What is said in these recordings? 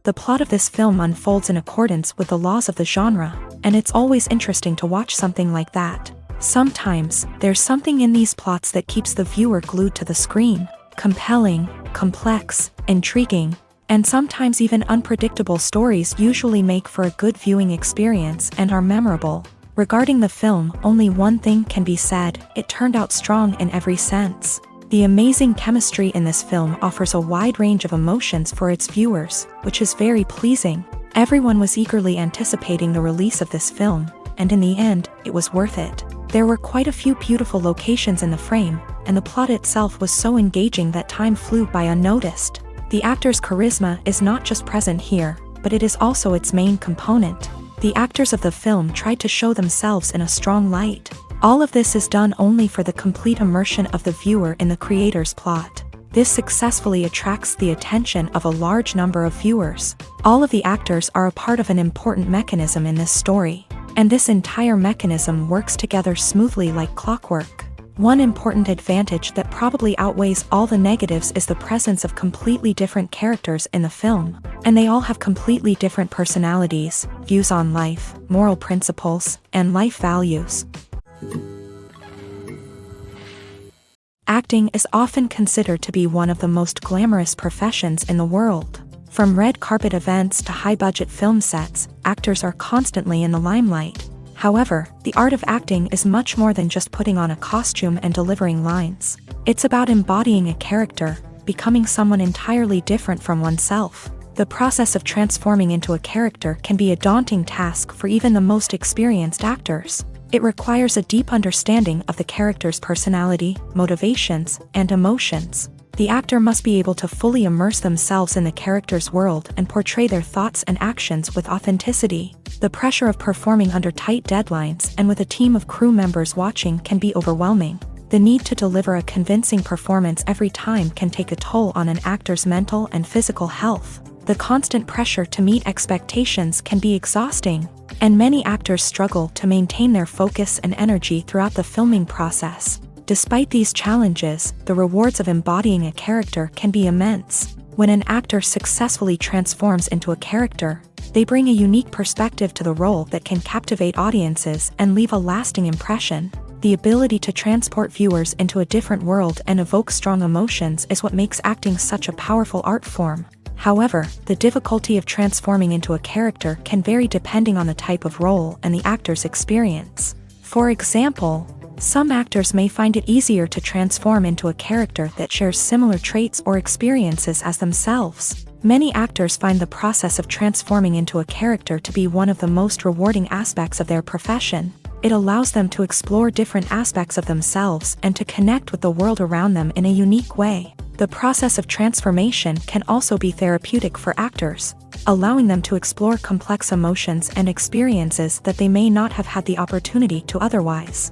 The plot of this film unfolds in accordance with the laws of the genre, and it's always interesting to watch something like that. Sometimes, there's something in these plots that keeps the viewer glued to the screen. Compelling, complex, intriguing, and sometimes even unpredictable stories usually make for a good viewing experience and are memorable. Regarding the film, only one thing can be said: it turned out strong in every sense. The amazing chemistry in this film offers a wide range of emotions for its viewers, which is very pleasing. Everyone was eagerly anticipating the release of this film, and in the end, it was worth it. There were quite a few beautiful locations in the frame, and the plot itself was so engaging that time flew by unnoticed. The actor's charisma is not just present here, but it is also its main component. The actors of the film tried to show themselves in a strong light. All of this is done only for the complete immersion of the viewer in the creator's plot. This successfully attracts the attention of a large number of viewers. All of the actors are a part of an important mechanism in this story, and this entire mechanism works together smoothly like clockwork. One important advantage that probably outweighs all the negatives is the presence of completely different characters in the film, and they all have completely different personalities, views on life, moral principles, and life values. Acting is often considered to be one of the most glamorous professions in the world. From red carpet events to high-budget film sets, actors are constantly in the limelight. However, the art of acting is much more than just putting on a costume and delivering lines. It's about embodying a character, becoming someone entirely different from oneself. The process of transforming into a character can be a daunting task for even the most experienced actors. It requires a deep understanding of the character's personality, motivations, and emotions. The actor must be able to fully immerse themselves in the character's world and portray their thoughts and actions with authenticity. The pressure of performing under tight deadlines and with a team of crew members watching can be overwhelming. The need to deliver a convincing performance every time can take a toll on an actor's mental and physical health. The constant pressure to meet expectations can be exhausting, and many actors struggle to maintain their focus and energy throughout the filming process. Despite these challenges, the rewards of embodying a character can be immense. When an actor successfully transforms into a character, they bring a unique perspective to the role that can captivate audiences and leave a lasting impression. The ability to transport viewers into a different world and evoke strong emotions is what makes acting such a powerful art form. However, the difficulty of transforming into a character can vary depending on the type of role and the actor's experience. For example, some actors may find it easier to transform into a character that shares similar traits or experiences as themselves. Many actors find the process of transforming into a character to be one of the most rewarding aspects of their profession. It allows them to explore different aspects of themselves and to connect with the world around them in a unique way. The process of transformation can also be therapeutic for actors, allowing them to explore complex emotions and experiences that they may not have had the opportunity to otherwise.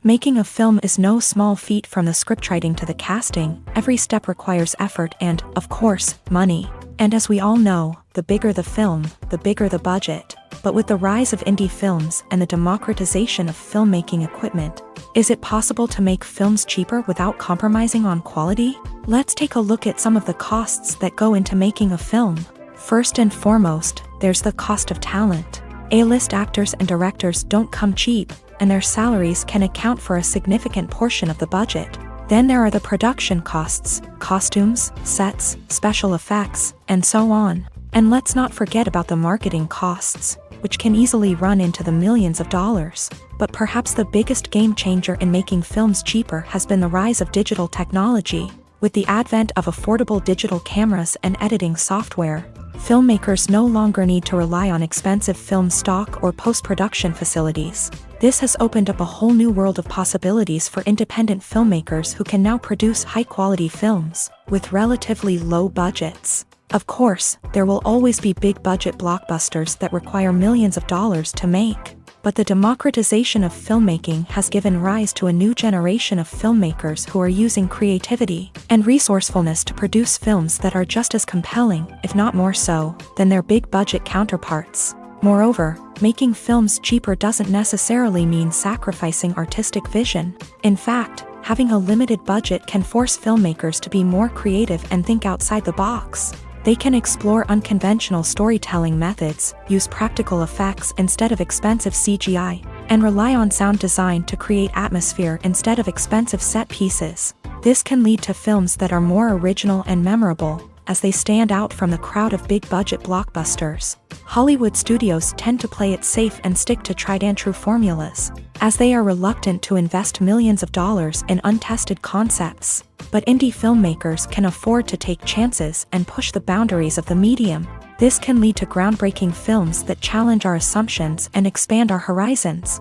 Making a film is no small feat. From the scriptwriting to the casting, every step requires effort and, of course, money. And as we all know, the bigger the film, the bigger the budget. But with the rise of indie films and the democratization of filmmaking equipment, is it possible to make films cheaper without compromising on quality? Let's take a look at some of the costs that go into making a film. First and foremost, there's the cost of talent. A-list actors and directors don't come cheap, and their salaries can account for a significant portion of the budget. Then there are the production costs, costumes, sets, special effects, and so on. And let's not forget about the marketing costs, which can easily run into the millions of dollars. But perhaps the biggest game changer in making films cheaper has been the rise of digital technology. With the advent of affordable digital cameras and editing software, filmmakers no longer need to rely on expensive film stock or post-production facilities. This has opened up a whole new world of possibilities for independent filmmakers who can now produce high-quality films with relatively low budgets. Of course, there will always be big-budget blockbusters that require millions of dollars to make. But the democratization of filmmaking has given rise to a new generation of filmmakers who are using creativity and resourcefulness to produce films that are just as compelling, if not more so, than their big-budget counterparts. Moreover, making films cheaper doesn't necessarily mean sacrificing artistic vision. In fact, Having a limited budget can force filmmakers to be more creative and think outside the box. They can explore unconventional storytelling methods, use practical effects instead of expensive CGI, and rely on sound design to create atmosphere instead of expensive set pieces. This can lead to films that are more original and memorable, as they stand out from the crowd of big-budget blockbusters. Hollywood studios tend to play it safe and stick to tried-and-true formulas, as they are reluctant to invest millions of dollars in untested concepts. But indie filmmakers can afford to take chances and push the boundaries of the medium. This can lead to groundbreaking films that challenge our assumptions and expand our horizons.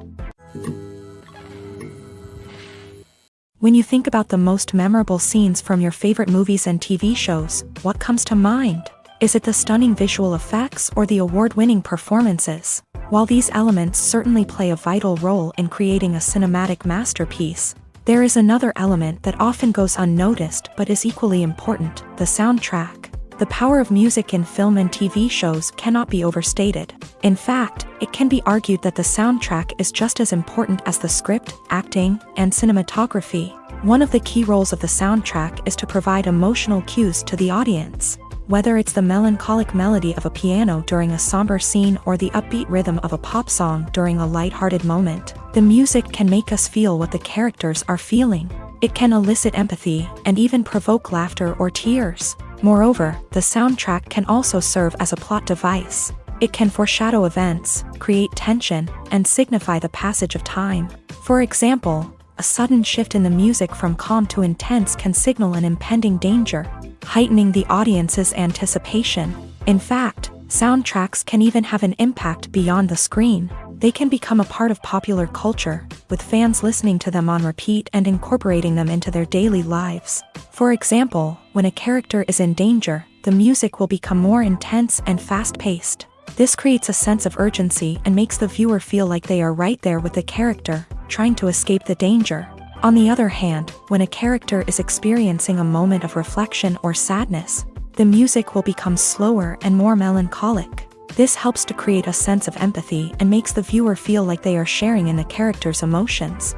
When you think about the most memorable scenes from your favorite movies and TV shows, what comes to mind? Is it the stunning visual effects or the award-winning performances? While these elements certainly play a vital role in creating a cinematic masterpiece, there is another element that often goes unnoticed but is equally important: the soundtrack. The power of music in film and TV shows cannot be overstated. In fact, it can be argued that the soundtrack is just as important as the script, acting, and cinematography. One of the key roles of the soundtrack is to provide emotional cues to the audience. Whether it's the melancholic melody of a piano during a somber scene or the upbeat rhythm of a pop song during a lighthearted moment, the music can make us feel what the characters are feeling. It can elicit empathy and even provoke laughter or tears. Moreover, the soundtrack can also serve as a plot device. It can foreshadow events, create tension, and signify the passage of time. For example, a sudden shift in the music from calm to intense can signal an impending danger, heightening the audience's anticipation. In fact, soundtracks can even have an impact beyond the screen. They can become a part of popular culture, with fans listening to them on repeat and incorporating them into their daily lives. For example, when a character is in danger, the music will become more intense and fast-paced. This creates a sense of urgency and makes the viewer feel like they are right there with the character, trying to escape the danger. On the other hand, when a character is experiencing a moment of reflection or sadness, the music will become slower and more melancholic. This helps to create a sense of empathy and makes the viewer feel like they are sharing in the character's emotions.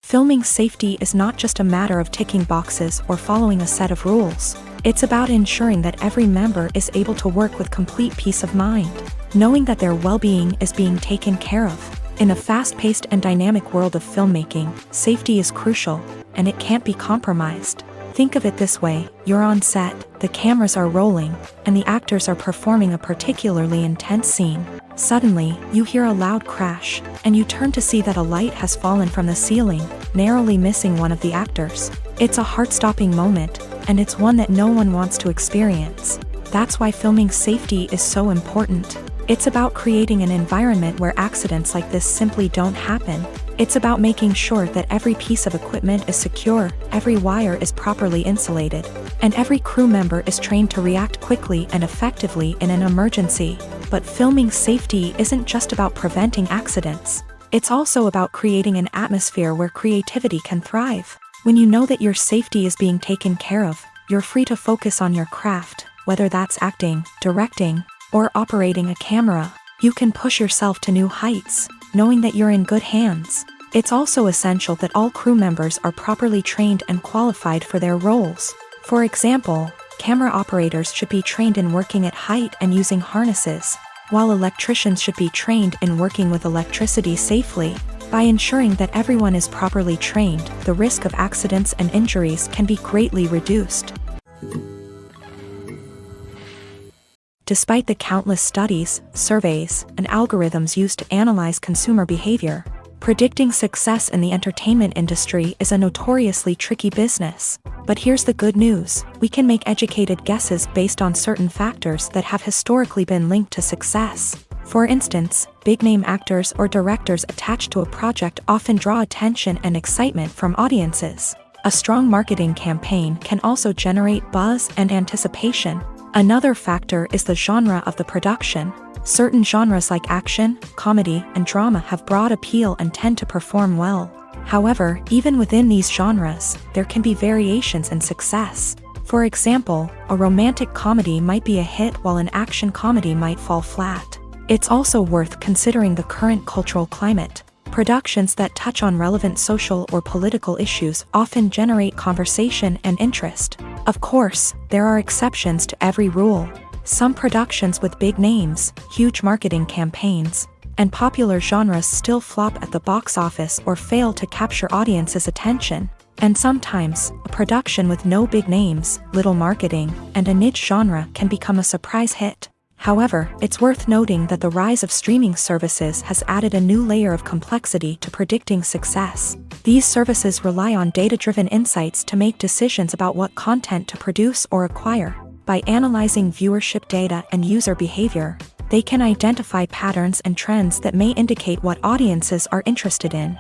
Filming safety is not just a matter of ticking boxes or following a set of rules. It's about ensuring that every member is able to work with complete peace of mind, knowing that their well-being is being taken care of. In a fast-paced and dynamic world of filmmaking, safety is crucial, and it can't be compromised. Think of it this way: you're on set, the cameras are rolling, and the actors are performing a particularly intense scene. Suddenly, you hear a loud crash, and you turn to see that a light has fallen from the ceiling, narrowly missing one of the actors. It's a heart-stopping moment, and it's one that no one wants to experience. That's why filming safety is so important. It's about creating an environment where accidents like this simply don't happen. It's about making sure that every piece of equipment is secure, every wire is properly insulated, and every crew member is trained to react quickly and effectively in an emergency. But filming safety isn't just about preventing accidents. It's also about creating an atmosphere where creativity can thrive. When you know that your safety is being taken care of, you're free to focus on your craft, whether that's acting, directing, or operating a camera. You can push yourself to new heights, knowing that you're in good hands. It's also essential that all crew members are properly trained and qualified for their roles. For example, camera operators should be trained in working at height and using harnesses, while electricians should be trained in working with electricity safely. By ensuring that everyone is properly trained, the risk of accidents and injuries can be greatly reduced. Despite the countless studies, surveys, and algorithms used to analyze consumer behavior, predicting success in the entertainment industry is a notoriously tricky business. But here's the good news: we can make educated guesses based on certain factors that have historically been linked to success. For instance, big-name actors or directors attached to a project often draw attention and excitement from audiences. A strong marketing campaign can also generate buzz and anticipation. Another factor is the genre of the production. Certain genres like action, comedy, and drama have broad appeal and tend to perform well. However, even within these genres, there can be variations in success. For example, a romantic comedy might be a hit while an action comedy might fall flat. It's also worth considering the current cultural climate. Productions that touch on relevant social or political issues often generate conversation and interest. Of course, there are exceptions to every rule. Some productions with big names, huge marketing campaigns, and popular genres still flop at the box office or fail to capture audiences' attention. And sometimes, a production with no big names, little marketing, and a niche genre can become a surprise hit. However, it's worth noting that the rise of streaming services has added a new layer of complexity to predicting success. These services rely on data-driven insights to make decisions about what content to produce or acquire. By analyzing viewership data and user behavior, they can identify patterns and trends that may indicate what audiences are interested in.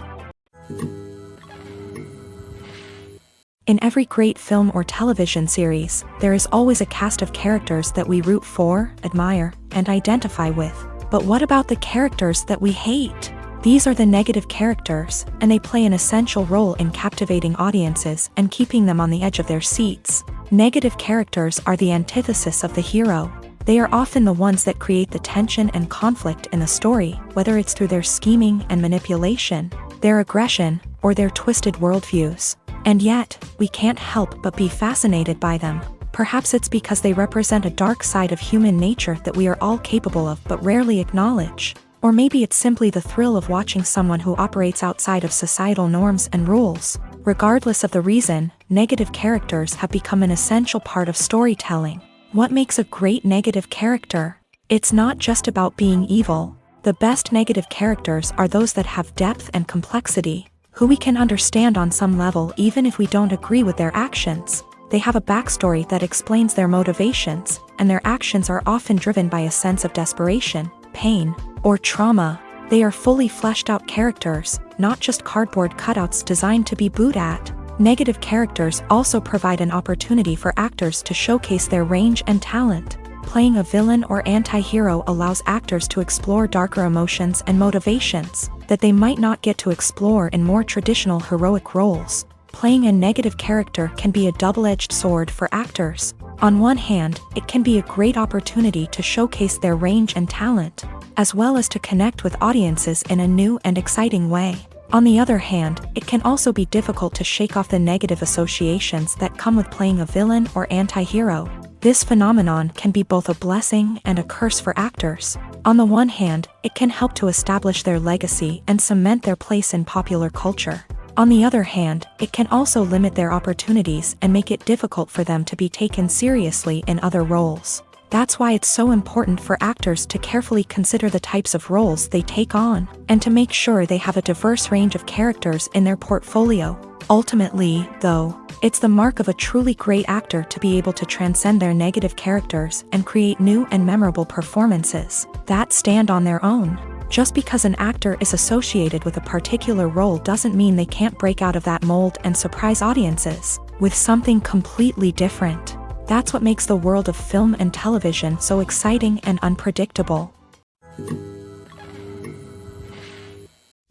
In every great film or television series, there is always a cast of characters that we root for, admire, and identify with. But what about the characters that we hate? These are the negative characters, and they play an essential role in captivating audiences and keeping them on the edge of their seats. Negative characters are the antithesis of the hero. They are often the ones that create the tension and conflict in the story, whether it's through their scheming and manipulation, their aggression, or their twisted worldviews. And yet, we can't help but be fascinated by them. Perhaps it's because they represent a dark side of human nature that we are all capable of but rarely acknowledge. Or maybe it's simply the thrill of watching someone who operates outside of societal norms and rules. Regardless of the reason, negative characters have become an essential part of storytelling. What makes a great negative character? It's not just about being evil. The best negative characters are those that have depth and complexity, who we can understand on some level even if we don't agree with their actions. They have a backstory that explains their motivations, and their actions are often driven by a sense of desperation, pain, or trauma. They are fully fleshed out characters, not just cardboard cutouts designed to be booed at. Negative characters also provide an opportunity for actors to showcase their range and talent. Playing a villain or anti-hero allows actors to explore darker emotions and motivations that they might not get to explore in more traditional heroic roles. Playing a negative character can be a double-edged sword for actors. On one hand, it can be a great opportunity to showcase their range and talent, as well as to connect with audiences in a new and exciting way. On the other hand, it can also be difficult to shake off the negative associations that come with playing a villain or anti-hero. This phenomenon can be both a blessing and a curse for actors. On the one hand, it can help to establish their legacy and cement their place in popular culture. On the other hand, it can also limit their opportunities and make it difficult for them to be taken seriously in other roles. That's why it's so important for actors to carefully consider the types of roles they take on, and to make sure they have a diverse range of characters in their portfolio. Ultimately, though, it's the mark of a truly great actor to be able to transcend their negative characters and create new and memorable performances that stand on their own. Just because an actor is associated with a particular role doesn't mean they can't break out of that mold and surprise audiences with something completely different. That's what makes the world of film and television so exciting and unpredictable.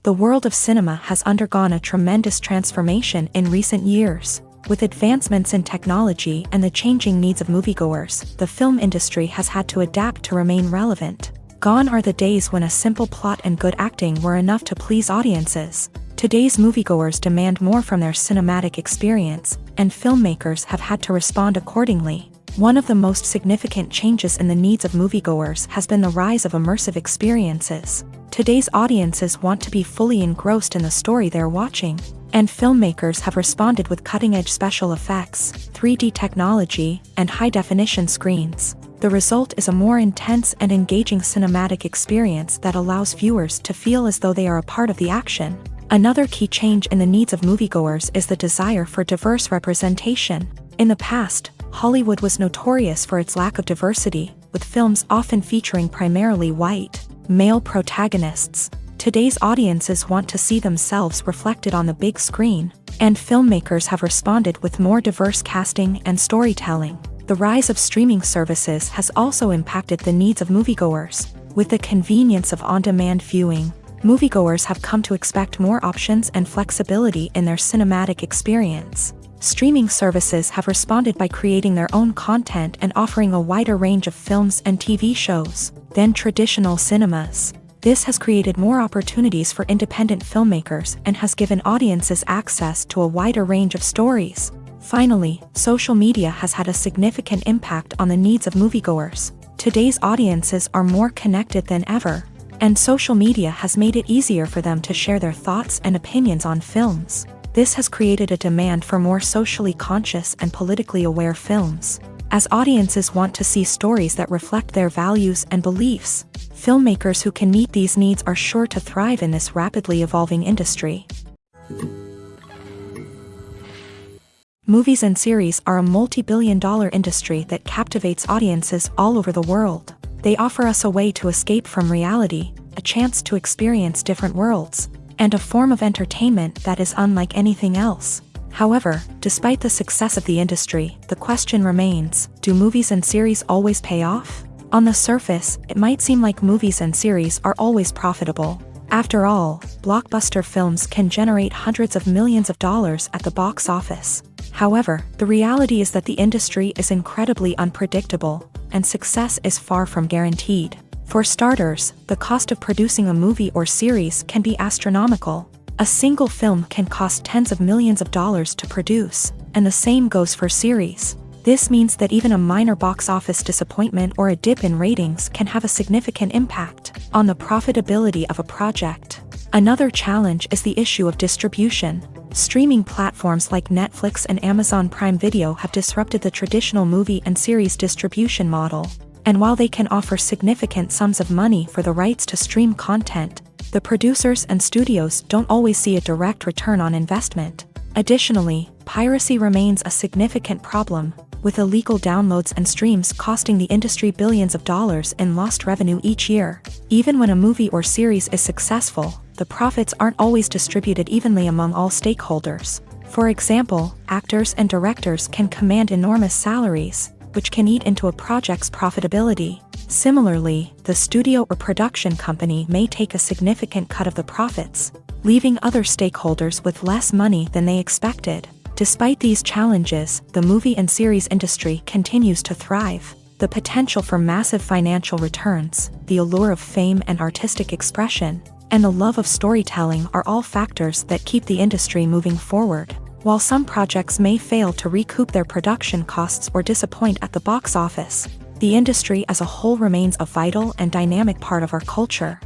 The world of cinema has undergone a tremendous transformation in recent years. With advancements in technology and the changing needs of moviegoers, the film industry has had to adapt to remain relevant. Gone are the days when a simple plot and good acting were enough to please audiences. Today's moviegoers demand more from their cinematic experience, and filmmakers have had to respond accordingly. One of the most significant changes in the needs of moviegoers has been the rise of immersive experiences. Today's audiences want to be fully engrossed in the story they're watching, and filmmakers have responded with cutting-edge special effects, 3D technology, and high-definition screens. The result is a more intense and engaging cinematic experience that allows viewers to feel as though they are a part of the action. Another key change in the needs of moviegoers is the desire for diverse representation. In the past, Hollywood was notorious for its lack of diversity, with films often featuring primarily white, male protagonists. Today's audiences want to see themselves reflected on the big screen, and filmmakers have responded with more diverse casting and storytelling. The rise of streaming services has also impacted the needs of moviegoers. With the convenience of on-demand viewing, moviegoers have come to expect more options and flexibility in their cinematic experience. Streaming services have responded by creating their own content and offering a wider range of films and TV shows than traditional cinemas. This has created more opportunities for independent filmmakers and has given audiences access to a wider range of stories. Finally, social media has had a significant impact on the needs of moviegoers. Today's audiences are more connected than ever, and social media has made it easier for them to share their thoughts and opinions on films. This has created a demand for more socially conscious and politically aware films. As audiences want to see stories that reflect their values and beliefs, filmmakers who can meet these needs are sure to thrive in this rapidly evolving industry. Movies and series are a multi-billion-dollar industry that captivates audiences all over the world. They offer us a way to escape from reality, a chance to experience different worlds, and a form of entertainment that is unlike anything else. However, despite the success of the industry, the question remains, do movies and series always pay off? On the surface, it might seem like movies and series are always profitable. After all, blockbuster films can generate hundreds of millions of dollars at the box office. However, the reality is that the industry is incredibly unpredictable, and success is far from guaranteed. For starters, the cost of producing a movie or series can be astronomical. A single film can cost tens of millions of dollars to produce, and the same goes for series. This means that even a minor box office disappointment or a dip in ratings can have a significant impact on the profitability of a project. Another challenge is the issue of distribution. Streaming platforms like Netflix and Amazon Prime Video have disrupted the traditional movie and series distribution model. And while they can offer significant sums of money for the rights to stream content, the producers and studios don't always see a direct return on investment. Additionally, piracy remains a significant problem, with illegal downloads and streams costing the industry billions of dollars in lost revenue each year. Even when a movie or series is successful, the profits aren't always distributed evenly among all stakeholders. For example, actors and directors can command enormous salaries, which can eat into a project's profitability. Similarly, the studio or production company may take a significant cut of the profits, leaving other stakeholders with less money than they expected. Despite these challenges, the movie and series industry continues to thrive. The potential for massive financial returns, the allure of fame and artistic expression, and the love of storytelling are all factors that keep the industry moving forward. While some projects may fail to recoup their production costs or disappoint at the box office, the industry as a whole remains a vital and dynamic part of our culture.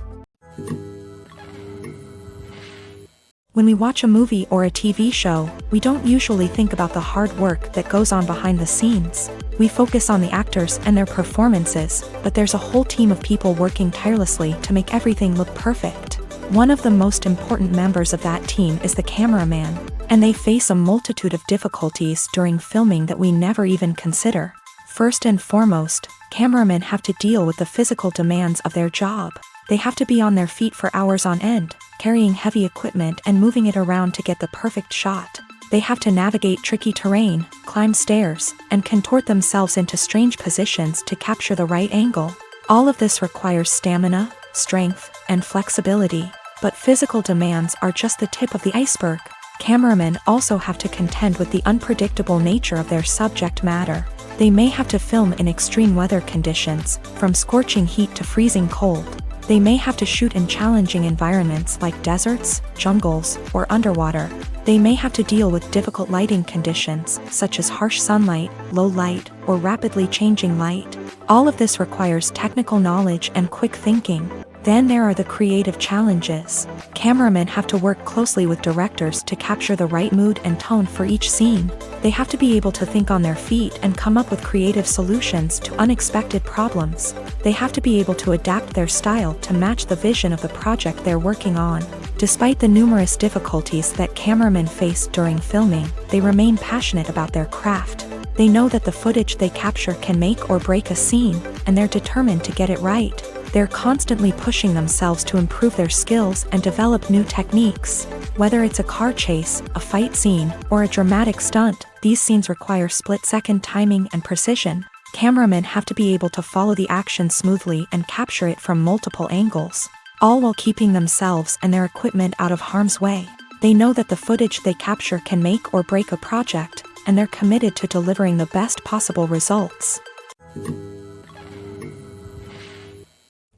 When we watch a movie or a TV show, we don't usually think about the hard work that goes on behind the scenes. We focus on the actors and their performances, but there's a whole team of people working tirelessly to make everything look perfect. One of the most important members of that team is the cameraman, and they face a multitude of difficulties during filming that we never even consider. First and foremost, cameramen have to deal with the physical demands of their job. They have to be on their feet for hours on end, carrying heavy equipment and moving it around to get the perfect shot. They have to navigate tricky terrain, climb stairs, and contort themselves into strange positions to capture the right angle. All of this requires stamina, strength, and flexibility. But physical demands are just the tip of the iceberg. Cameramen also have to contend with the unpredictable nature of their subject matter. They may have to film in extreme weather conditions, from scorching heat to freezing cold. They may have to shoot in challenging environments like deserts, jungles, or underwater. They may have to deal with difficult lighting conditions, such as harsh sunlight, low light, or rapidly changing light. All of this requires technical knowledge and quick thinking. Then there are the creative challenges. Cameramen have to work closely with directors to capture the right mood and tone for each scene. They have to be able to think on their feet and come up with creative solutions to unexpected problems. They have to be able to adapt their style to match the vision of the project they're working on. Despite the numerous difficulties that cameramen face during filming, they remain passionate about their craft. They know that the footage they capture can make or break a scene, and they're determined to get it right. They're constantly pushing themselves to improve their skills and develop new techniques. Whether it's a car chase, a fight scene, or a dramatic stunt, these scenes require split-second timing and precision. Cameramen have to be able to follow the action smoothly and capture it from multiple angles, all while keeping themselves and their equipment out of harm's way. They know that the footage they capture can make or break a project, and they're committed to delivering the best possible results.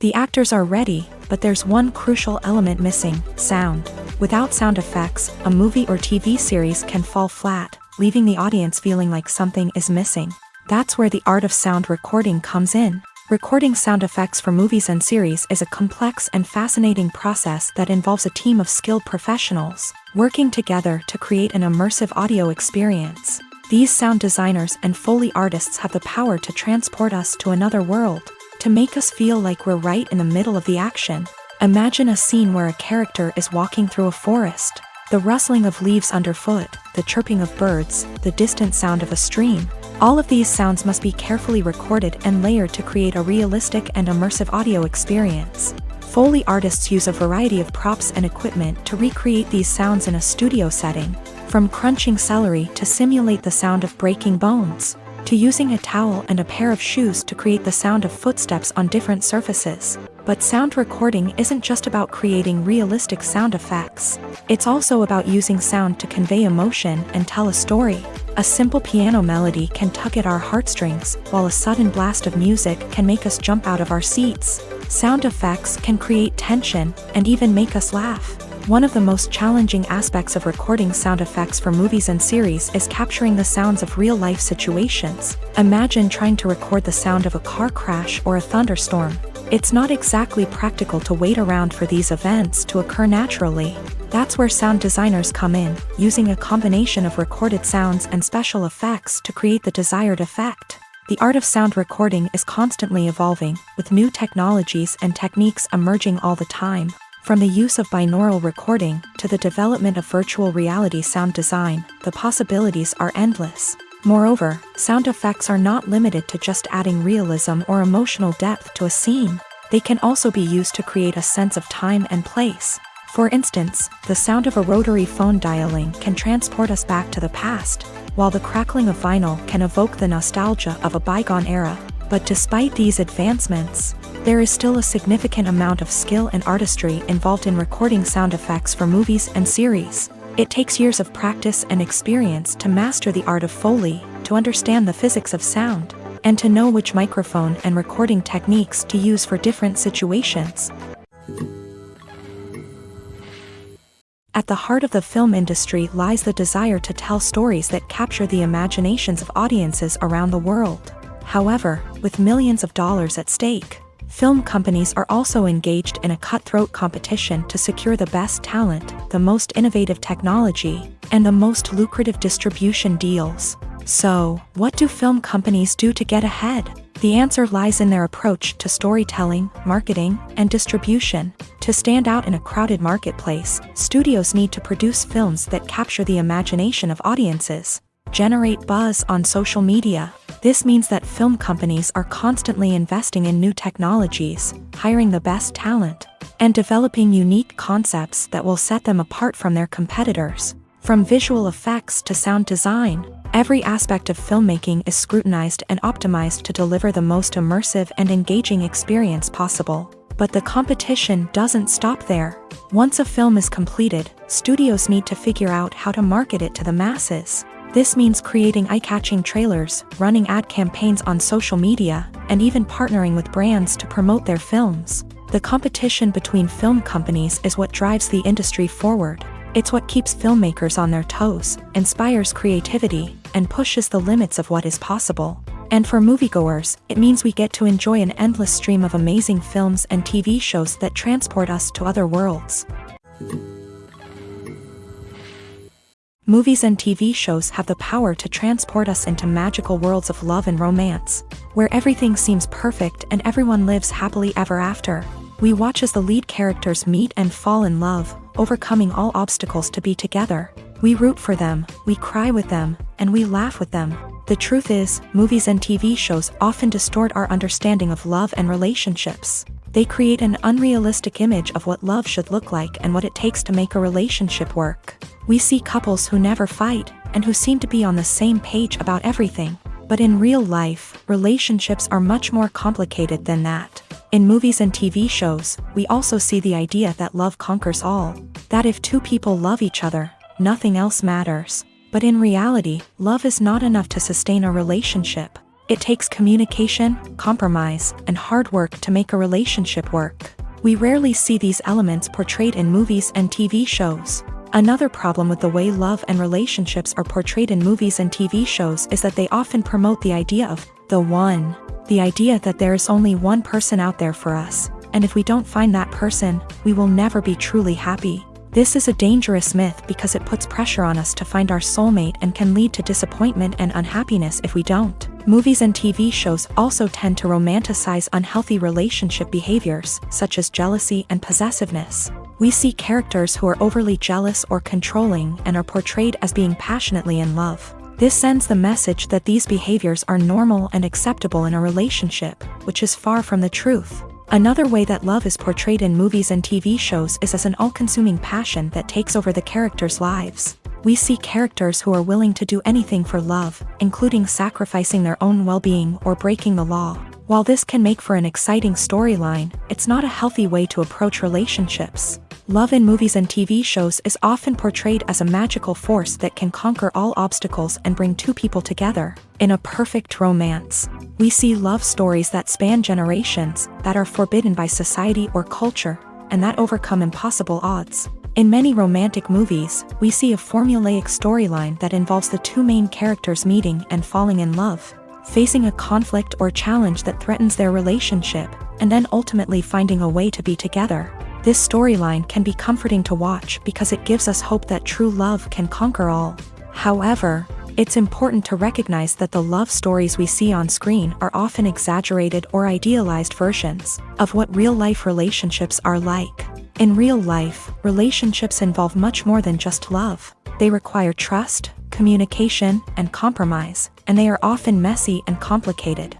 The actors are ready, but there's one crucial element missing: sound. Without sound effects, a movie or TV series can fall flat, leaving the audience feeling like something is missing. That's where the art of sound recording comes in. Recording sound effects for movies and series is a complex and fascinating process that involves a team of skilled professionals working together to create an immersive audio experience. These sound designers and Foley artists have the power to transport us to another world, to make us feel like we're right in the middle of the action. Imagine a scene where a character is walking through a forest. The rustling of leaves underfoot, the chirping of birds, the distant sound of a stream. All of these sounds must be carefully recorded and layered to create a realistic and immersive audio experience. Foley artists use a variety of props and equipment to recreate these sounds in a studio setting, from crunching celery to simulate the sound of breaking bones, to using a towel and a pair of shoes to create the sound of footsteps on different surfaces. But sound recording isn't just about creating realistic sound effects. It's also about using sound to convey emotion and tell a story. A simple piano melody can tug at our heartstrings, while a sudden blast of music can make us jump out of our seats. Sound effects can create tension and even make us laugh. One of the most challenging aspects of recording sound effects for movies and series is capturing the sounds of real-life situations. Imagine trying to record the sound of a car crash or a thunderstorm. It's not exactly practical to wait around for these events to occur naturally. That's where sound designers come in, using a combination of recorded sounds and special effects to create the desired effect. The art of sound recording is constantly evolving, with new technologies and techniques emerging all the time. From the use of binaural recording to the development of virtual reality sound design, the possibilities are endless. Moreover, sound effects are not limited to just adding realism or emotional depth to a scene. They can also be used to create a sense of time and place. For instance, the sound of a rotary phone dialing can transport us back to the past, while the crackling of vinyl can evoke the nostalgia of a bygone era. But despite these advancements, there is still a significant amount of skill and artistry involved in recording sound effects for movies and series. It takes years of practice and experience to master the art of Foley, to understand the physics of sound, and to know which microphone and recording techniques to use for different situations. At the heart of the film industry lies the desire to tell stories that capture the imaginations of audiences around the world. However, with millions of dollars at stake, film companies are also engaged in a cutthroat competition to secure the best talent, the most innovative technology, and the most lucrative distribution deals. So, what do film companies do to get ahead? The answer lies in their approach to storytelling, marketing, and distribution. To stand out in a crowded marketplace, studios need to produce films that capture the imagination of audiences, generate buzz on social media. This means that film companies are constantly investing in new technologies, hiring the best talent, and developing unique concepts that will set them apart from their competitors. From visual effects to sound design, every aspect of filmmaking is scrutinized and optimized to deliver the most immersive and engaging experience possible. But the competition doesn't stop there. Once a film is completed, studios need to figure out how to market it to the masses. This means creating eye-catching trailers, running ad campaigns on social media, and even partnering with brands to promote their films. The competition between film companies is what drives the industry forward. It's what keeps filmmakers on their toes, inspires creativity, and pushes the limits of what is possible. And for moviegoers, it means we get to enjoy an endless stream of amazing films and TV shows that transport us to other worlds. Movies and TV shows have the power to transport us into magical worlds of love and romance, where everything seems perfect and everyone lives happily ever after. We watch as the lead characters meet and fall in love, overcoming all obstacles to be together. We root for them, we cry with them, and we laugh with them. The truth is, movies and TV shows often distort our understanding of love and relationships. They create an unrealistic image of what love should look like and what it takes to make a relationship work. We see couples who never fight, and who seem to be on the same page about everything. But in real life, relationships are much more complicated than that. In movies and TV shows, we also see the idea that love conquers all. That if two people love each other, nothing else matters. But in reality, love is not enough to sustain a relationship. It takes communication, compromise, and hard work to make a relationship work. We rarely see these elements portrayed in movies and TV shows. Another problem with the way love and relationships are portrayed in movies and TV shows is that they often promote the idea of the one. The idea that there is only one person out there for us, and if we don't find that person, we will never be truly happy. This is a dangerous myth because it puts pressure on us to find our soulmate and can lead to disappointment and unhappiness if we don't. Movies and TV shows also tend to romanticize unhealthy relationship behaviors, such as jealousy and possessiveness. We see characters who are overly jealous or controlling and are portrayed as being passionately in love. This sends the message that these behaviors are normal and acceptable in a relationship, which is far from the truth. Another way that love is portrayed in movies and TV shows is as an all-consuming passion that takes over the characters' lives. We see characters who are willing to do anything for love, including sacrificing their own well-being or breaking the law. While this can make for an exciting storyline, it's not a healthy way to approach relationships. Love in movies and TV shows is often portrayed as a magical force that can conquer all obstacles and bring two people together. In a perfect romance, we see love stories that span generations, that are forbidden by society or culture, and that overcome impossible odds. In many romantic movies, we see a formulaic storyline that involves the two main characters meeting and falling in love, facing a conflict or challenge that threatens their relationship, and then ultimately finding a way to be together. This storyline can be comforting to watch because it gives us hope that true love can conquer all. However, it's important to recognize that the love stories we see on screen are often exaggerated or idealized versions of what real-life relationships are like. In real life, relationships involve much more than just love. They require trust, communication, and compromise, and they are often messy and complicated.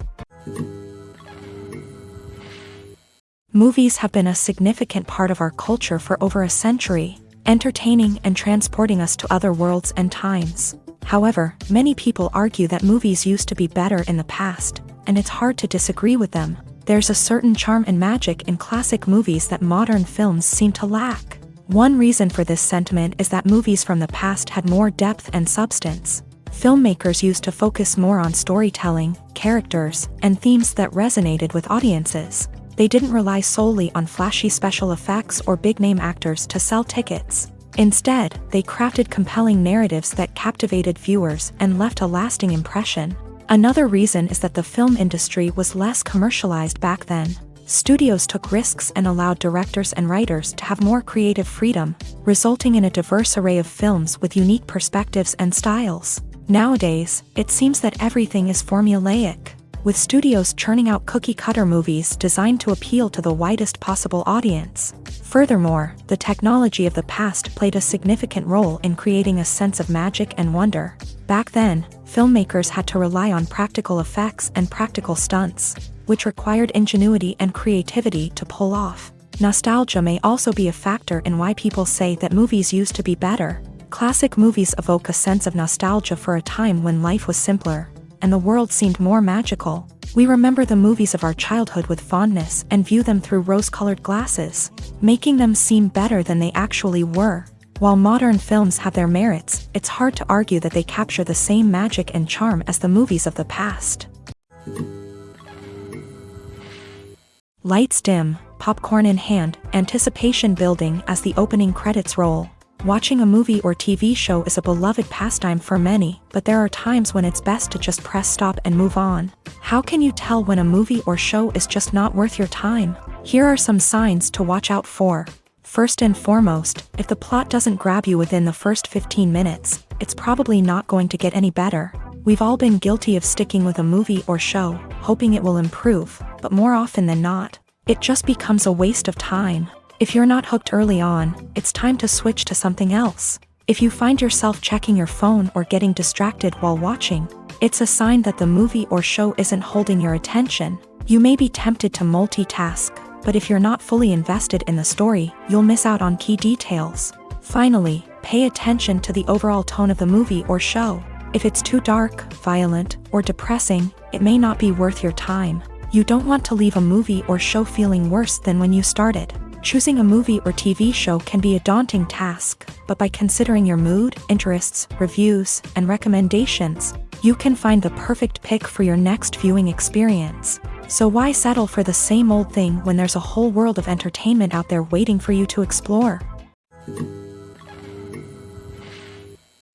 Movies have been a significant part of our culture for over a century, entertaining and transporting us to other worlds and times. However, many people argue that movies used to be better in the past, and it's hard to disagree with them. There's a certain charm and magic in classic movies that modern films seem to lack. One reason for this sentiment is that movies from the past had more depth and substance. Filmmakers used to focus more on storytelling, characters, and themes that resonated with audiences. They didn't rely solely on flashy special effects or big-name actors to sell tickets. Instead, they crafted compelling narratives that captivated viewers and left a lasting impression. Another reason is that the film industry was less commercialized back then. Studios took risks and allowed directors and writers to have more creative freedom, resulting in a diverse array of films with unique perspectives and styles. Nowadays, it seems that everything is formulaic, with studios churning out cookie-cutter movies designed to appeal to the widest possible audience. Furthermore, the technology of the past played a significant role in creating a sense of magic and wonder. Back then, filmmakers had to rely on practical effects and practical stunts, which required ingenuity and creativity to pull off. Nostalgia may also be a factor in why people say that movies used to be better. Classic movies evoke a sense of nostalgia for a time when life was simpler, and the world seemed more magical. We remember the movies of our childhood with fondness and view them through rose-colored glasses, making them seem better than they actually were. While modern films have their merits, it's hard to argue that they capture the same magic and charm as the movies of the past. Lights dim, popcorn in hand, anticipation building as the opening credits roll. Watching a movie or TV show is a beloved pastime for many, but there are times when it's best to just press stop and move on. How can you tell when a movie or show is just not worth your time? Here are some signs to watch out for. First and foremost, if the plot doesn't grab you within the first 15 minutes, it's probably not going to get any better. We've all been guilty of sticking with a movie or show, hoping it will improve, but more often than not, it just becomes a waste of time. If you're not hooked early on, it's time to switch to something else. If you find yourself checking your phone or getting distracted while watching, it's a sign that the movie or show isn't holding your attention. You may be tempted to multitask, but if you're not fully invested in the story, you'll miss out on key details. Finally, pay attention to the overall tone of the movie or show. If it's too dark, violent, or depressing, it may not be worth your time. You don't want to leave a movie or show feeling worse than when you started. Choosing a movie or TV show can be a daunting task, but by considering your mood, interests, reviews, and recommendations, you can find the perfect pick for your next viewing experience. So why settle for the same old thing when there's a whole world of entertainment out there waiting for you to explore?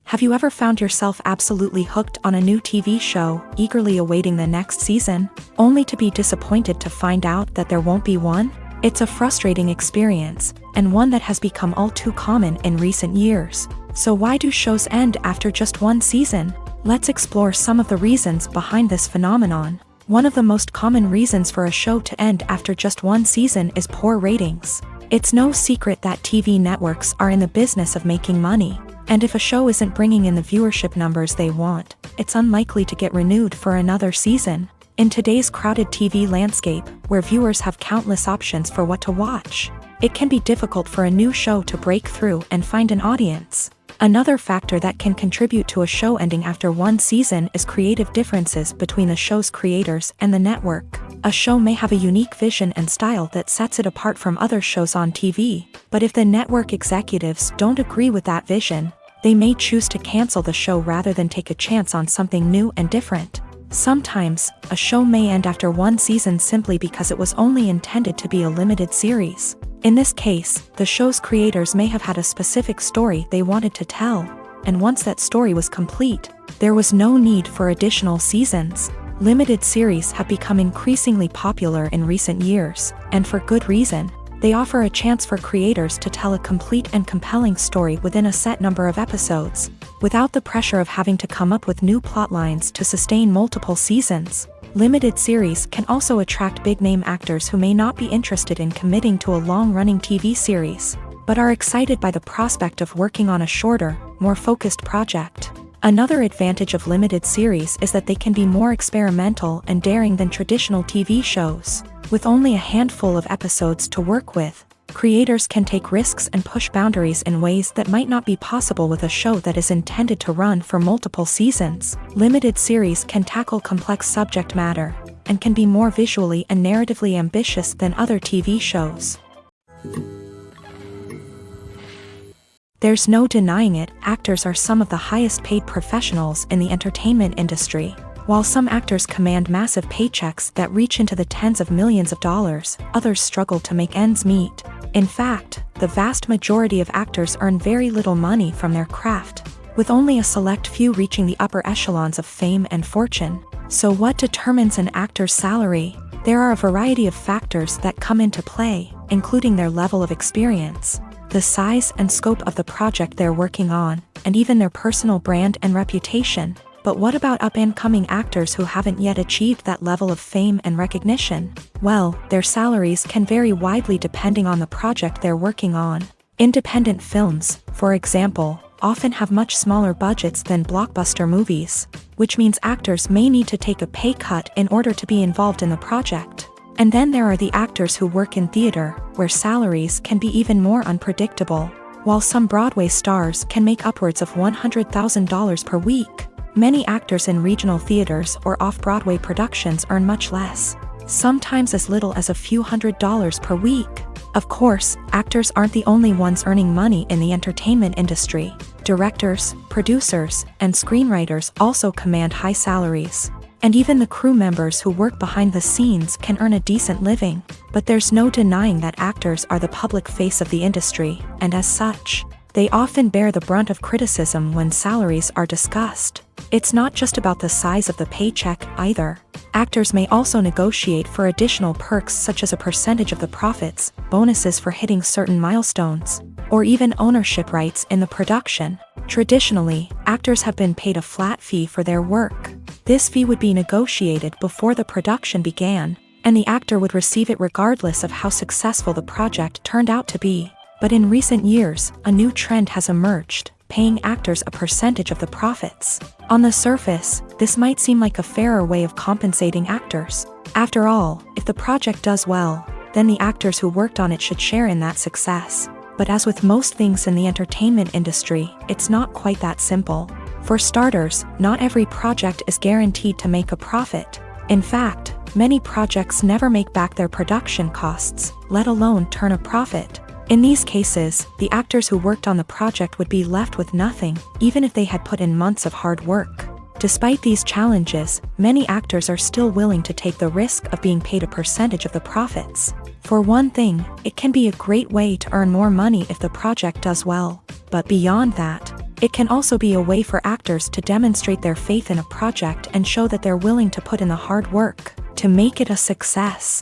Have you ever found yourself absolutely hooked on a new TV show, eagerly awaiting the next season, only to be disappointed to find out that there won't be one? It's a frustrating experience, and one that has become all too common in recent years. So why do shows end after just one season? Let's explore some of the reasons behind this phenomenon. One of the most common reasons for a show to end after just one season is poor ratings. It's no secret that TV networks are in the business of making money. And if a show isn't bringing in the viewership numbers they want, it's unlikely to get renewed for another season. In today's crowded TV landscape, where viewers have countless options for what to watch, it can be difficult for a new show to break through and find an audience. Another factor that can contribute to a show ending after one season is creative differences between the show's creators and the network. A show may have a unique vision and style that sets it apart from other shows on TV, but if the network executives don't agree with that vision, they may choose to cancel the show rather than take a chance on something new and different. Sometimes, a show may end after one season simply because it was only intended to be a limited series. In this case, the show's creators may have had a specific story they wanted to tell, and once that story was complete, there was no need for additional seasons. Limited series have become increasingly popular in recent years, and for good reason. They offer a chance for creators to tell a complete and compelling story within a set number of episodes, without the pressure of having to come up with new plotlines to sustain multiple seasons. Limited series can also attract big-name actors who may not be interested in committing to a long-running TV series, but are excited by the prospect of working on a shorter, more focused project. Another advantage of limited series is that they can be more experimental and daring than traditional TV shows. With only a handful of episodes to work with, creators can take risks and push boundaries in ways that might not be possible with a show that is intended to run for multiple seasons. Limited series can tackle complex subject matter, and can be more visually and narratively ambitious than other TV shows. There's no denying it, actors are some of the highest paid professionals in the entertainment industry. While some actors command massive paychecks that reach into the tens of millions of dollars, others struggle to make ends meet. In fact, the vast majority of actors earn very little money from their craft, with only a select few reaching the upper echelons of fame and fortune. So what determines an actor's salary? There are a variety of factors that come into play, including their level of experience, the size and scope of the project they're working on, and even their personal brand and reputation. But what about up-and-coming actors who haven't yet achieved that level of fame and recognition? Well, their salaries can vary widely depending on the project they're working on. Independent films, for example, often have much smaller budgets than blockbuster movies, which means actors may need to take a pay cut in order to be involved in the project. And then there are the actors who work in theater, where salaries can be even more unpredictable. While some Broadway stars can make upwards of $100,000 per week, many actors in regional theaters or off-Broadway productions earn much less, sometimes as little as a few $100s per week. Of course, actors aren't the only ones earning money in the entertainment industry. Directors, producers, and screenwriters also command high salaries. And even the crew members who work behind the scenes can earn a decent living. But there's no denying that actors are the public face of the industry, and as such, they often bear the brunt of criticism when salaries are discussed. It's not just about the size of the paycheck, either. Actors may also negotiate for additional perks such as a percentage of the profits, bonuses for hitting certain milestones, or even ownership rights in the production. Traditionally, actors have been paid a flat fee for their work. This fee would be negotiated before the production began, and the actor would receive it regardless of how successful the project turned out to be. But in recent years, a new trend has emerged, paying actors a percentage of the profits. On the surface, this might seem like a fairer way of compensating actors. After all, if the project does well, then the actors who worked on it should share in that success. But as with most things in the entertainment industry, it's not quite that simple. For starters, not every project is guaranteed to make a profit. In fact, many projects never make back their production costs, let alone turn a profit. In these cases, the actors who worked on the project would be left with nothing, even if they had put in months of hard work. Despite these challenges, many actors are still willing to take the risk of being paid a percentage of the profits. For one thing, it can be a great way to earn more money if the project does well. But beyond that, it can also be a way for actors to demonstrate their faith in a project and show that they're willing to put in the hard work to make it a success.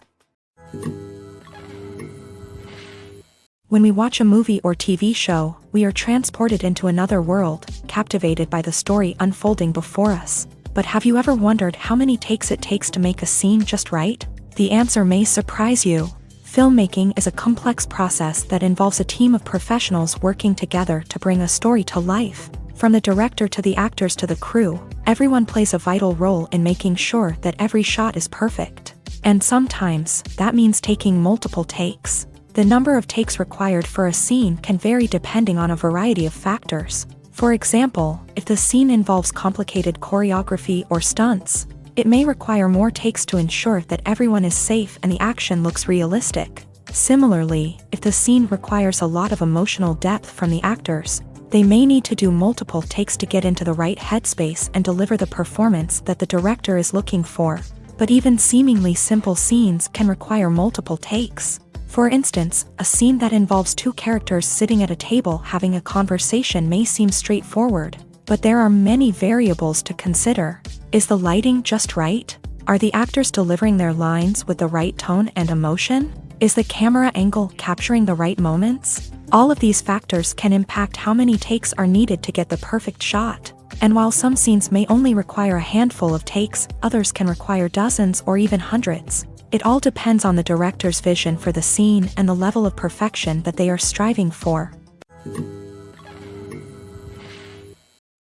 When we watch a movie or TV show, we are transported into another world, captivated by the story unfolding before us. But have you ever wondered how many takes it takes to make a scene just right? The answer may surprise you. Filmmaking is a complex process that involves a team of professionals working together to bring a story to life. From the director to the actors to the crew, everyone plays a vital role in making sure that every shot is perfect. And sometimes, that means taking multiple takes. The number of takes required for a scene can vary depending on a variety of factors. For example, if the scene involves complicated choreography or stunts, it may require more takes to ensure that everyone is safe and the action looks realistic. Similarly, if the scene requires a lot of emotional depth from the actors, they may need to do multiple takes to get into the right headspace and deliver the performance that the director is looking for. But even seemingly simple scenes can require multiple takes. For instance, a scene that involves two characters sitting at a table having a conversation may seem straightforward, but there are many variables to consider. Is the lighting just right? Are the actors delivering their lines with the right tone and emotion? Is the camera angle capturing the right moments? All of these factors can impact how many takes are needed to get the perfect shot. And while some scenes may only require a handful of takes, others can require dozens or even hundreds. It all depends on the director's vision for the scene and the level of perfection that they are striving for.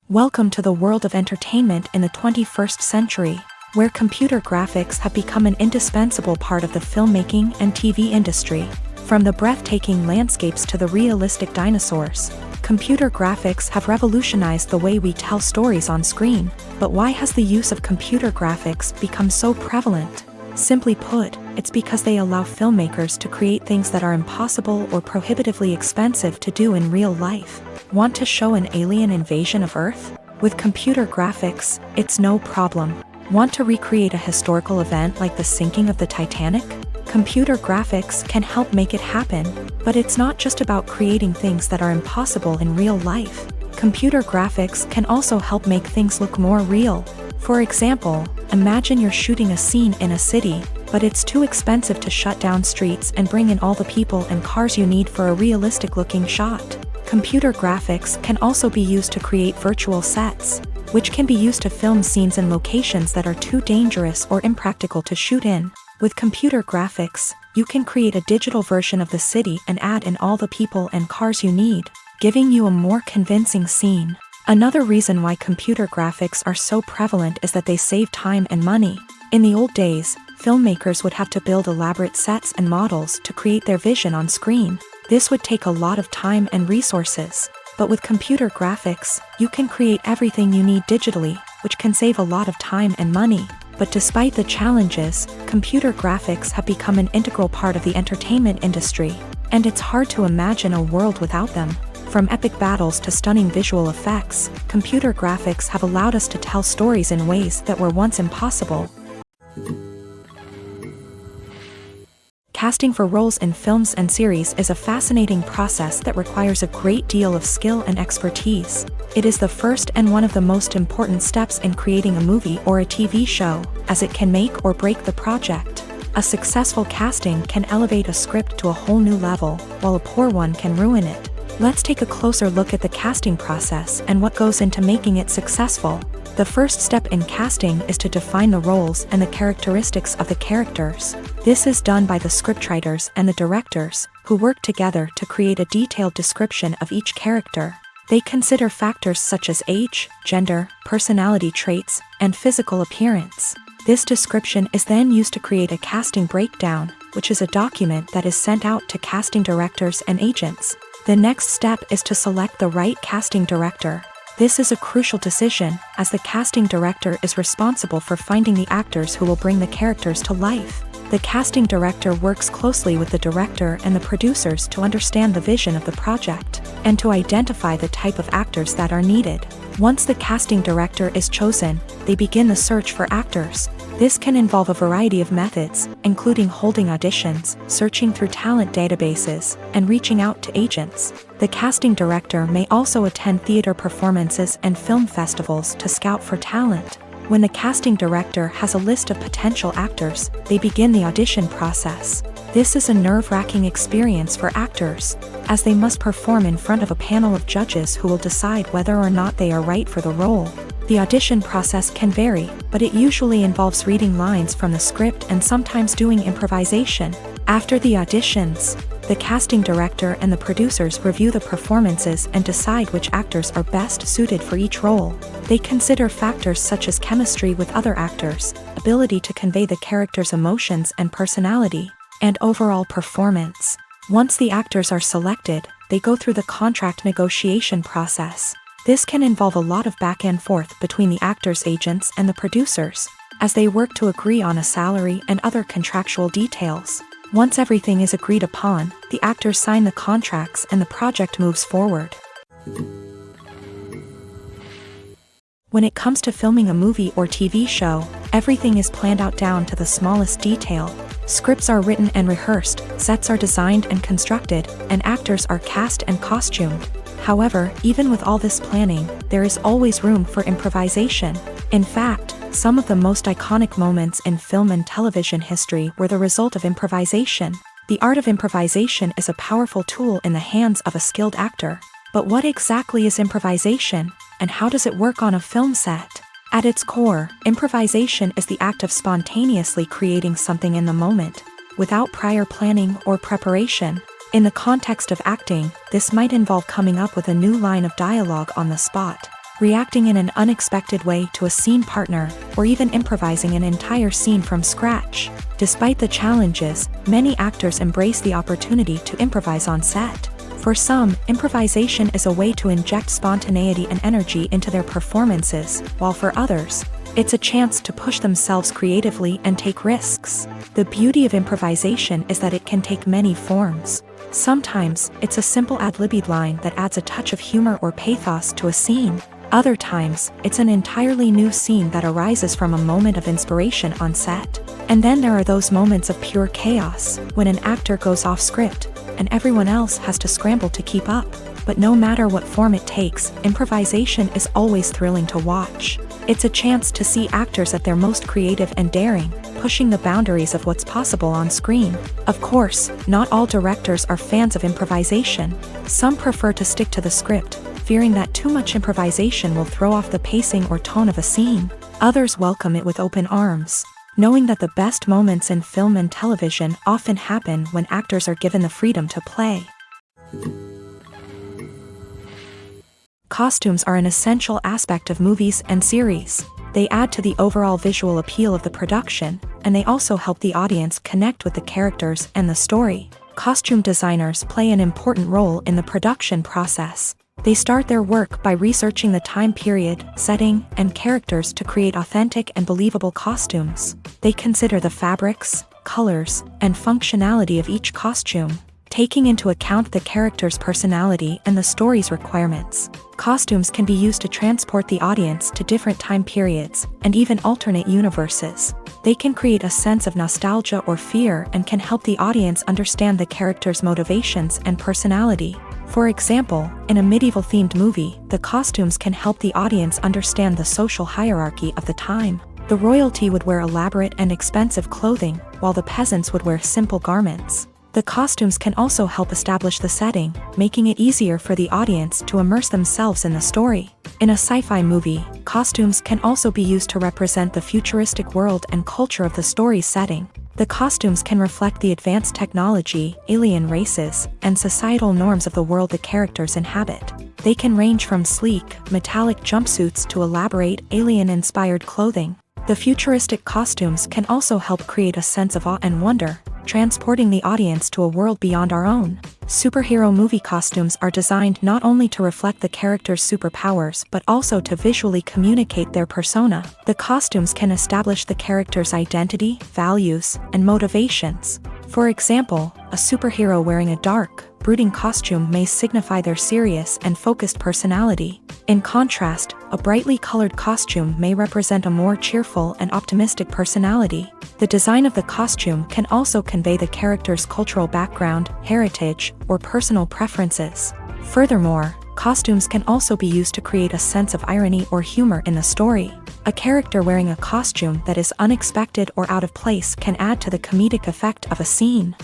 Welcome to the world of entertainment in the 21st century, where computer graphics have become an indispensable part of the filmmaking and TV industry. From the breathtaking landscapes to the realistic dinosaurs, computer graphics have revolutionized the way we tell stories on screen. But why has the use of computer graphics become so prevalent? Simply put, it's because they allow filmmakers to create things that are impossible or prohibitively expensive to do in real life. Want to show an alien invasion of Earth? With computer graphics, it's no problem. Want to recreate a historical event like the sinking of the Titanic? Computer graphics can help make it happen, but it's not just about creating things that are impossible in real life. Computer graphics can also help make things look more real. For example, imagine you're shooting a scene in a city, but it's too expensive to shut down streets and bring in all the people and cars you need for a realistic-looking shot. Computer graphics can also be used to create virtual sets, which can be used to film scenes in locations that are too dangerous or impractical to shoot in. With computer graphics, you can create a digital version of the city and add in all the people and cars you need, giving you a more convincing scene. Another reason why computer graphics are so prevalent is that they save time and money. In the old days, filmmakers would have to build elaborate sets and models to create their vision on screen. This would take a lot of time and resources. But with computer graphics, you can create everything you need digitally, which can save a lot of time and money. But despite the challenges, computer graphics have become an integral part of the entertainment industry, and it's hard to imagine a world without them. From epic battles to stunning visual effects, computer graphics have allowed us to tell stories in ways that were once impossible. Casting for roles in films and series is a fascinating process that requires a great deal of skill and expertise. It is the first and one of the most important steps in creating a movie or a TV show, as it can make or break the project. A successful casting can elevate a script to a whole new level, while a poor one can ruin it. Let's take a closer look at the casting process and what goes into making it successful. The first step in casting is to define the roles and the characteristics of the characters. This is done by the scriptwriters and the directors, who work together to create a detailed description of each character. They consider factors such as age, gender, personality traits, and physical appearance. This description is then used to create a casting breakdown, which is a document that is sent out to casting directors and agents. The next step is to select the right casting director. This is a crucial decision, as the casting director is responsible for finding the actors who will bring the characters to life. The casting director works closely with the director and the producers to understand the vision of the project, and to identify the type of actors that are needed. Once the casting director is chosen, they begin the search for actors. This can involve a variety of methods, including holding auditions, searching through talent databases, and reaching out to agents. The casting director may also attend theater performances and film festivals to scout for talent. When the casting director has a list of potential actors, they begin the audition process. This is a nerve-wracking experience for actors, as they must perform in front of a panel of judges who will decide whether or not they are right for the role. The audition process can vary, but it usually involves reading lines from the script and sometimes doing improvisation. After the auditions, the casting director and the producers review the performances and decide which actors are best suited for each role. They consider factors such as chemistry with other actors, ability to convey the character's emotions and personality, and overall performance. Once the actors are selected, they go through the contract negotiation process. This can involve a lot of back and forth between the actors' agents and the producers, as they work to agree on a salary and other contractual details. Once everything is agreed upon, the actors sign the contracts and the project moves forward. When it comes to filming a movie or TV show, everything is planned out down to the smallest detail. Scripts are written and rehearsed, sets are designed and constructed, and actors are cast and costumed. However, even with all this planning, there is always room for improvisation. In fact, some of the most iconic moments in film and television history were the result of improvisation. The art of improvisation is a powerful tool in the hands of a skilled actor. But what exactly is improvisation, and how does it work on a film set? At its core, improvisation is the act of spontaneously creating something in the moment, without prior planning or preparation. In the context of acting, this might involve coming up with a new line of dialogue on the spot, reacting in an unexpected way to a scene partner, or even improvising an entire scene from scratch. Despite the challenges, many actors embrace the opportunity to improvise on set. For some, improvisation is a way to inject spontaneity and energy into their performances, while for others, it's a chance to push themselves creatively and take risks. The beauty of improvisation is that it can take many forms. Sometimes, it's a simple ad-libbed line that adds a touch of humor or pathos to a scene. Other times, it's an entirely new scene that arises from a moment of inspiration on set. And then there are those moments of pure chaos, when an actor goes off script, and everyone else has to scramble to keep up. But no matter what form it takes, improvisation is always thrilling to watch. It's a chance to see actors at their most creative and daring, pushing the boundaries of what's possible on screen. Of course, not all directors are fans of improvisation. Some prefer to stick to the script, fearing that too much improvisation will throw off the pacing or tone of a scene. Others welcome it with open arms, knowing that the best moments in film and television often happen when actors are given the freedom to play. Costumes are an essential aspect of movies and series. They add to the overall visual appeal of the production, and they also help the audience connect with the characters and the story. Costume designers play an important role in the production process. They start their work by researching the time period, setting, and characters to create authentic and believable costumes. They consider the fabrics, colors, and functionality of each costume, taking into account the character's personality and the story's requirements. Costumes can be used to transport the audience to different time periods, and even alternate universes. They can create a sense of nostalgia or fear and can help the audience understand the character's motivations and personality. For example, in a medieval-themed movie, the costumes can help the audience understand the social hierarchy of the time. The royalty would wear elaborate and expensive clothing, while the peasants would wear simple garments. The costumes can also help establish the setting, making it easier for the audience to immerse themselves in the story. In a sci-fi movie, costumes can also be used to represent the futuristic world and culture of the story's setting. The costumes can reflect the advanced technology, alien races, and societal norms of the world the characters inhabit. They can range from sleek, metallic jumpsuits to elaborate, alien-inspired clothing. The futuristic costumes can also help create a sense of awe and wonder, transporting the audience to a world beyond our own. Superhero movie costumes are designed not only to reflect the character's superpowers but also to visually communicate their persona. The costumes can establish the character's identity, values, and motivations. For example, a superhero wearing a dark, brooding costume may signify their serious and focused personality, In contrast, a brightly colored costume may represent a more cheerful and optimistic personality. The design of the costume can also convey the character's cultural background, heritage, or personal preferences. Furthermore, costumes can also be used to create a sense of irony or humor in the story. A character wearing a costume that is unexpected or out of place can add to the comedic effect of a scene.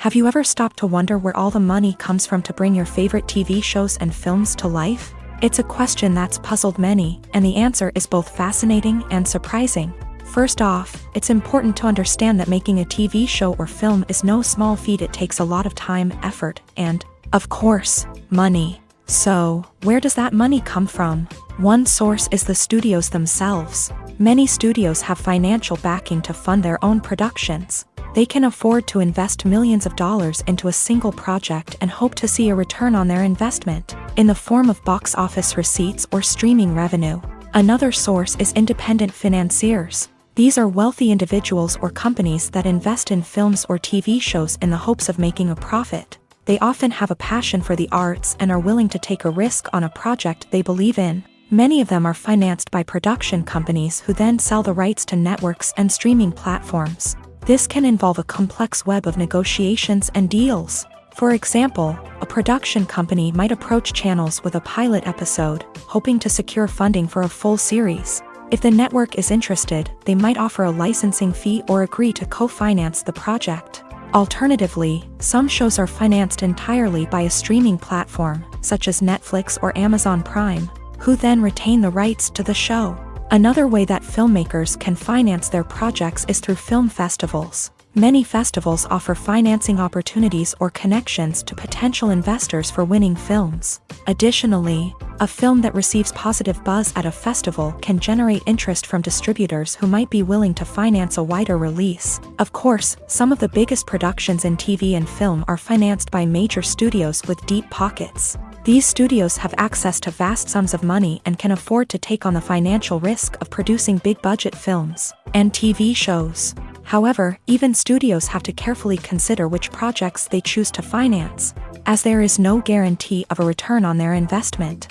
Have you ever stopped to wonder where all the money comes from to bring your favorite TV shows and films to life? It's a question that's puzzled many, and the answer is both fascinating and surprising. First off, it's important to understand that making a TV show or film is no small feat. It takes a lot of time, effort, and, of course, money. So, where does that money come from? One source is the studios themselves. Many studios have financial backing to fund their own productions. They can afford to invest millions of dollars into a single project and hope to see a return on their investment, in the form of box office receipts or streaming revenue. Another source is independent financiers. These are wealthy individuals or companies that invest in films or TV shows in the hopes of making a profit. They often have a passion for the arts and are willing to take a risk on a project they believe in. Many of them are financed by production companies who then sell the rights to networks and streaming platforms. This can involve a complex web of negotiations and deals. For example, a production company might approach channels with a pilot episode, hoping to secure funding for a full series. If the network is interested, they might offer a licensing fee or agree to co-finance the project. Alternatively, some shows are financed entirely by a streaming platform, such as Netflix or Amazon Prime, who then retain the rights to the show. Another way that filmmakers can finance their projects is through film festivals. Many festivals offer financing opportunities or connections to potential investors for winning films. Additionally, a film that receives positive buzz at a festival can generate interest from distributors who might be willing to finance a wider release. Of course, some of the biggest productions in TV and film are financed by major studios with deep pockets. These studios have access to vast sums of money and can afford to take on the financial risk of producing big-budget films and TV shows. However, even studios have to carefully consider which projects they choose to finance, as there is no guarantee of a return on their investment.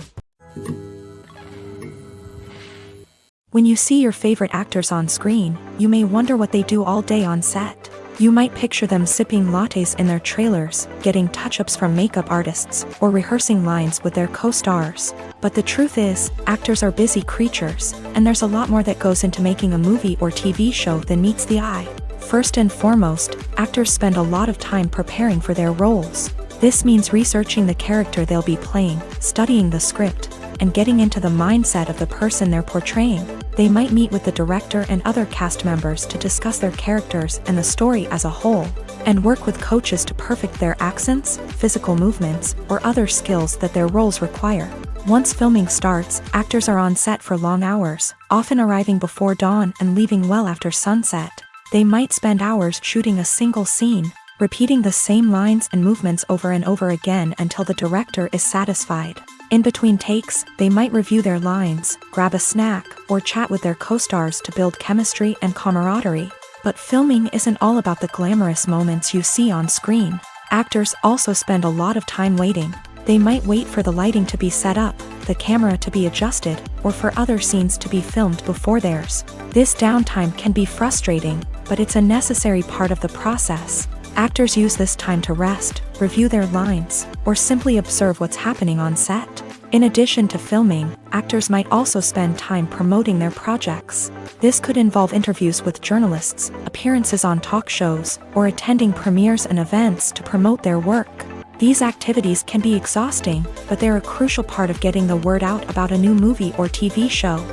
When you see your favorite actors on screen, you may wonder what they do all day on set. You might picture them sipping lattes in their trailers, getting touch-ups from makeup artists, or rehearsing lines with their co-stars. But the truth is, actors are busy creatures, and there's a lot more that goes into making a movie or TV show than meets the eye. First and foremost, actors spend a lot of time preparing for their roles. This means researching the character they'll be playing, studying the script, and getting into the mindset of the person they're portraying. They might meet with the director and other cast members to discuss their characters and the story as a whole, and work with coaches to perfect their accents, physical movements, or other skills that their roles require. Once filming starts, actors are on set for long hours, often arriving before dawn and leaving well after sunset. They might spend hours shooting a single scene, repeating the same lines and movements over and over again until the director is satisfied. In between takes, they might review their lines, grab a snack, or chat with their co-stars to build chemistry and camaraderie. But filming isn't all about the glamorous moments you see on screen. Actors also spend a lot of time waiting. They might wait for the lighting to be set up, the camera to be adjusted, or for other scenes to be filmed before theirs. This downtime can be frustrating, but it's a necessary part of the process. Actors use this time to rest, review their lines, or simply observe what's happening on set. In addition to filming, actors might also spend time promoting their projects. This could involve interviews with journalists, appearances on talk shows, or attending premieres and events to promote their work. These activities can be exhausting, but they're a crucial part of getting the word out about a new movie or TV show.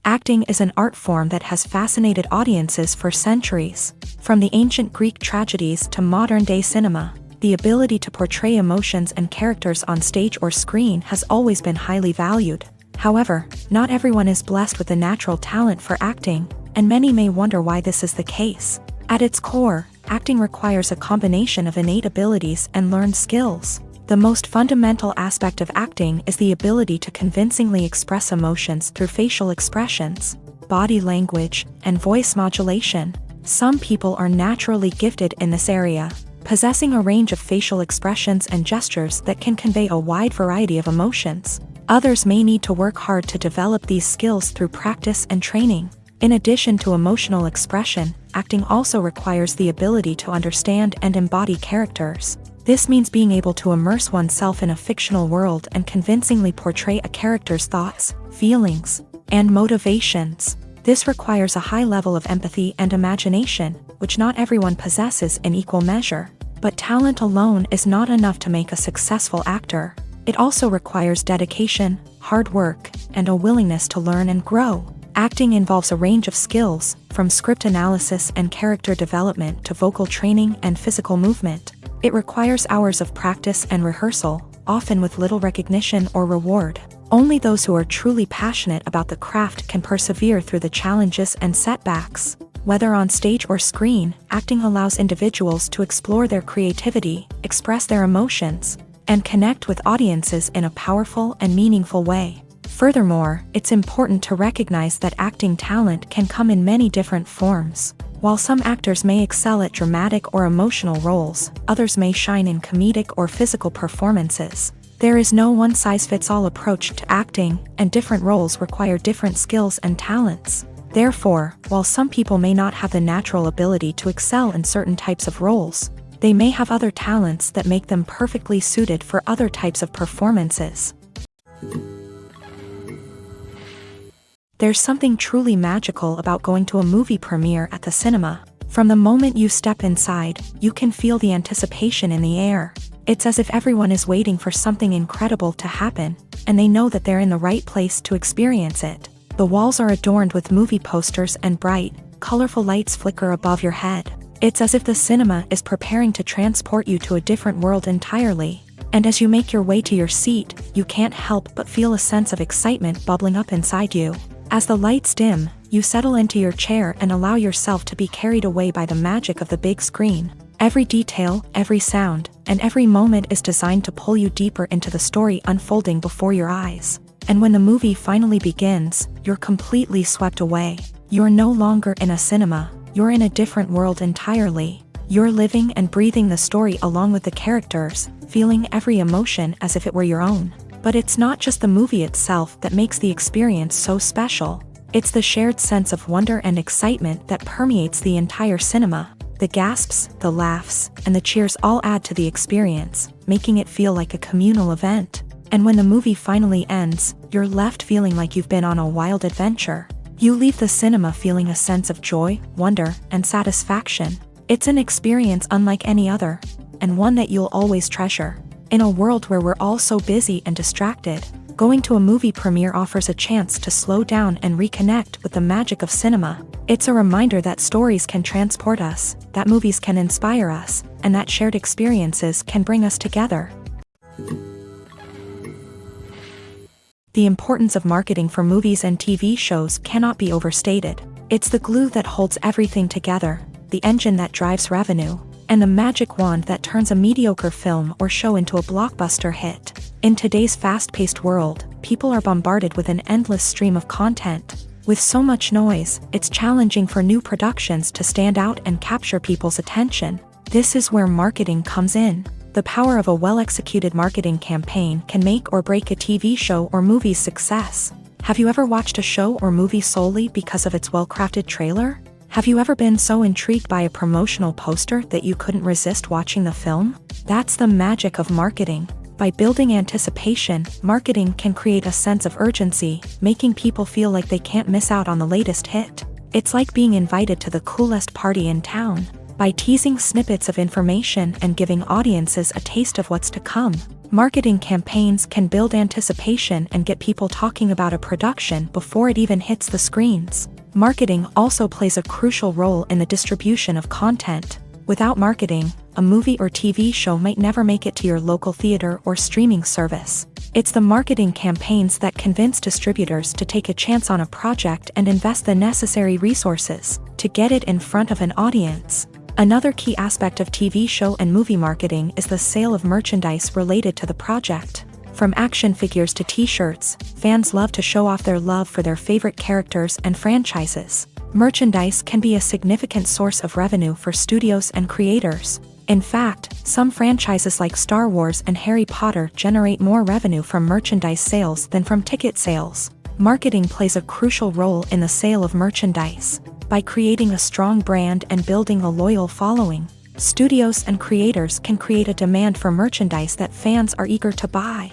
Acting is an art form that has fascinated audiences for centuries. From the ancient Greek tragedies to modern-day cinema, the ability to portray emotions and characters on stage or screen has always been highly valued. However, not everyone is blessed with the natural talent for acting, and many may wonder why this is the case. At its core, acting requires a combination of innate abilities and learned skills. The most fundamental aspect of acting is the ability to convincingly express emotions through facial expressions, body language, and voice modulation. Some people are naturally gifted in this area. possessing a range of facial expressions and gestures that can convey a wide variety of emotions. Others may need to work hard to develop these skills through practice and training. In addition to emotional expression, acting also requires the ability to understand and embody characters. This means being able to immerse oneself in a fictional world and convincingly portray a character's thoughts, feelings, and motivations. This requires a high level of empathy and imagination, which not everyone possesses in equal measure. But talent alone is not enough to make a successful actor. It also requires dedication, hard work, and a willingness to learn and grow. Acting involves a range of skills, from script analysis and character development to vocal training and physical movement. It requires hours of practice and rehearsal, often with little recognition or reward. Only those who are truly passionate about the craft can persevere through the challenges and setbacks. Whether on stage or screen, acting allows individuals to explore their creativity, express their emotions, and connect with audiences in a powerful and meaningful way. Furthermore, it's important to recognize that acting talent can come in many different forms. While some actors may excel at dramatic or emotional roles, others may shine in comedic or physical performances. There is no one-size-fits-all approach to acting, and different roles require different skills and talents. Therefore, while some people may not have the natural ability to excel in certain types of roles, they may have other talents that make them perfectly suited for other types of performances. There's something truly magical about going to a movie premiere at the cinema. From the moment you step inside, you can feel the anticipation in the air. It's as if everyone is waiting for something incredible to happen, and they know that they're in the right place to experience it. The walls are adorned with movie posters and bright, colorful lights flicker above your head. It's as if the cinema is preparing to transport you to a different world entirely. And as you make your way to your seat, you can't help but feel a sense of excitement bubbling up inside you. As the lights dim, you settle into your chair and allow yourself to be carried away by the magic of the big screen. Every detail, every sound, and every moment is designed to pull you deeper into the story unfolding before your eyes. And when the movie finally begins, you're completely swept away. You're no longer in a cinema, you're in a different world entirely. You're living and breathing the story along with the characters, feeling every emotion as if it were your own. But it's not just the movie itself that makes the experience so special. It's the shared sense of wonder and excitement that permeates the entire cinema. The gasps, the laughs, and the cheers all add to the experience, making it feel like a communal event. And when the movie finally ends, you're left feeling like you've been on a wild adventure. You leave the cinema feeling a sense of joy, wonder, and satisfaction. It's an experience unlike any other, and one that you'll always treasure. In a world where we're all so busy and distracted, going to a movie premiere offers a chance to slow down and reconnect with the magic of cinema. It's a reminder that stories can transport us, that movies can inspire us, and that shared experiences can bring us together. The importance of marketing for movies and TV shows cannot be overstated. It's the glue that holds everything together, the engine that drives revenue, and the magic wand that turns a mediocre film or show into a blockbuster hit. In today's fast-paced world, people are bombarded with an endless stream of content. With so much noise, it's challenging for new productions to stand out and capture people's attention. This is where marketing comes in. The power of a well-executed marketing campaign can make or break a TV show or movie's success. Have you ever watched a show or movie solely because of its well-crafted trailer? Have you ever been so intrigued by a promotional poster that you couldn't resist watching the film? That's the magic of marketing. By building anticipation, marketing can create a sense of urgency, making people feel like they can't miss out on the latest hit. It's like being invited to the coolest party in town. By teasing snippets of information and giving audiences a taste of what's to come, marketing campaigns can build anticipation and get people talking about a production before it even hits the screens. Marketing also plays a crucial role in the distribution of content. Without marketing, a movie or TV show might never make it to your local theater or streaming service. It's the marketing campaigns that convince distributors to take a chance on a project and invest the necessary resources to get it in front of an audience. Another key aspect of TV show and movie marketing is the sale of merchandise related to the project. From action figures to t-shirts, fans love to show off their love for their favorite characters and franchises. Merchandise can be a significant source of revenue for studios and creators. In fact, some franchises like Star Wars and Harry Potter generate more revenue from merchandise sales than from ticket sales. Marketing plays a crucial role in the sale of merchandise. By creating a strong brand and building a loyal following, studios and creators can create a demand for merchandise that fans are eager to buy.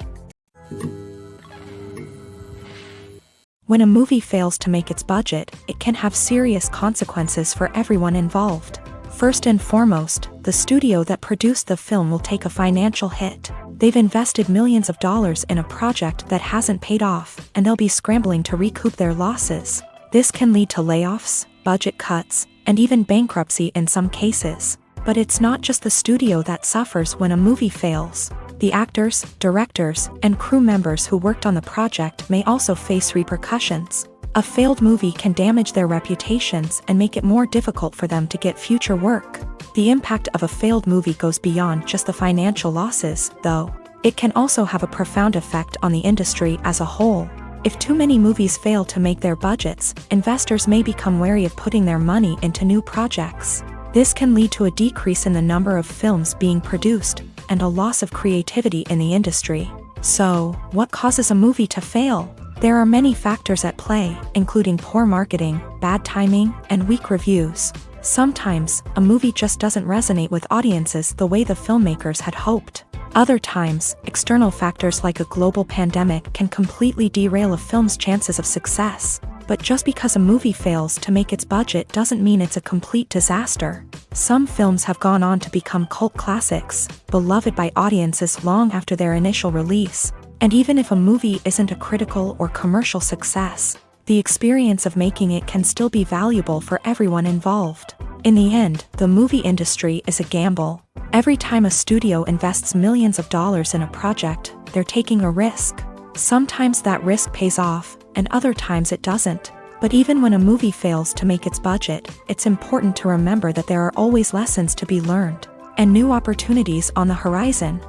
When a movie fails to make its budget, it can have serious consequences for everyone involved. First and foremost, the studio that produced the film will take a financial hit. They've invested millions of dollars in a project that hasn't paid off, and they'll be scrambling to recoup their losses. This can lead to layoffs, budget cuts, and even bankruptcy in some cases. But it's not just the studio that suffers when a movie fails. The actors, directors, and crew members who worked on the project may also face repercussions. A failed movie can damage their reputations and make it more difficult for them to get future work. The impact of a failed movie goes beyond just the financial losses, though. It can also have a profound effect on the industry as a whole. If too many movies fail to make their budgets, investors may become wary of putting their money into new projects. This can lead to a decrease in the number of films being produced, and a loss of creativity in the industry. So, what causes a movie to fail? There are many factors at play, including poor marketing, bad timing, and weak reviews. Sometimes, a movie just doesn't resonate with audiences the way the filmmakers had hoped. Other times, external factors like a global pandemic can completely derail a film's chances of success. But just because a movie fails to make its budget doesn't mean it's a complete disaster. Some films have gone on to become cult classics, beloved by audiences long after their initial release. And even if a movie isn't a critical or commercial success, the experience of making it can still be valuable for everyone involved. In the end, the movie industry is a gamble. Every time a studio invests millions of dollars in a project, they're taking a risk. Sometimes that risk pays off, and other times it doesn't. But even when a movie fails to make its budget, it's important to remember that there are always lessons to be learned, and new opportunities on the horizon.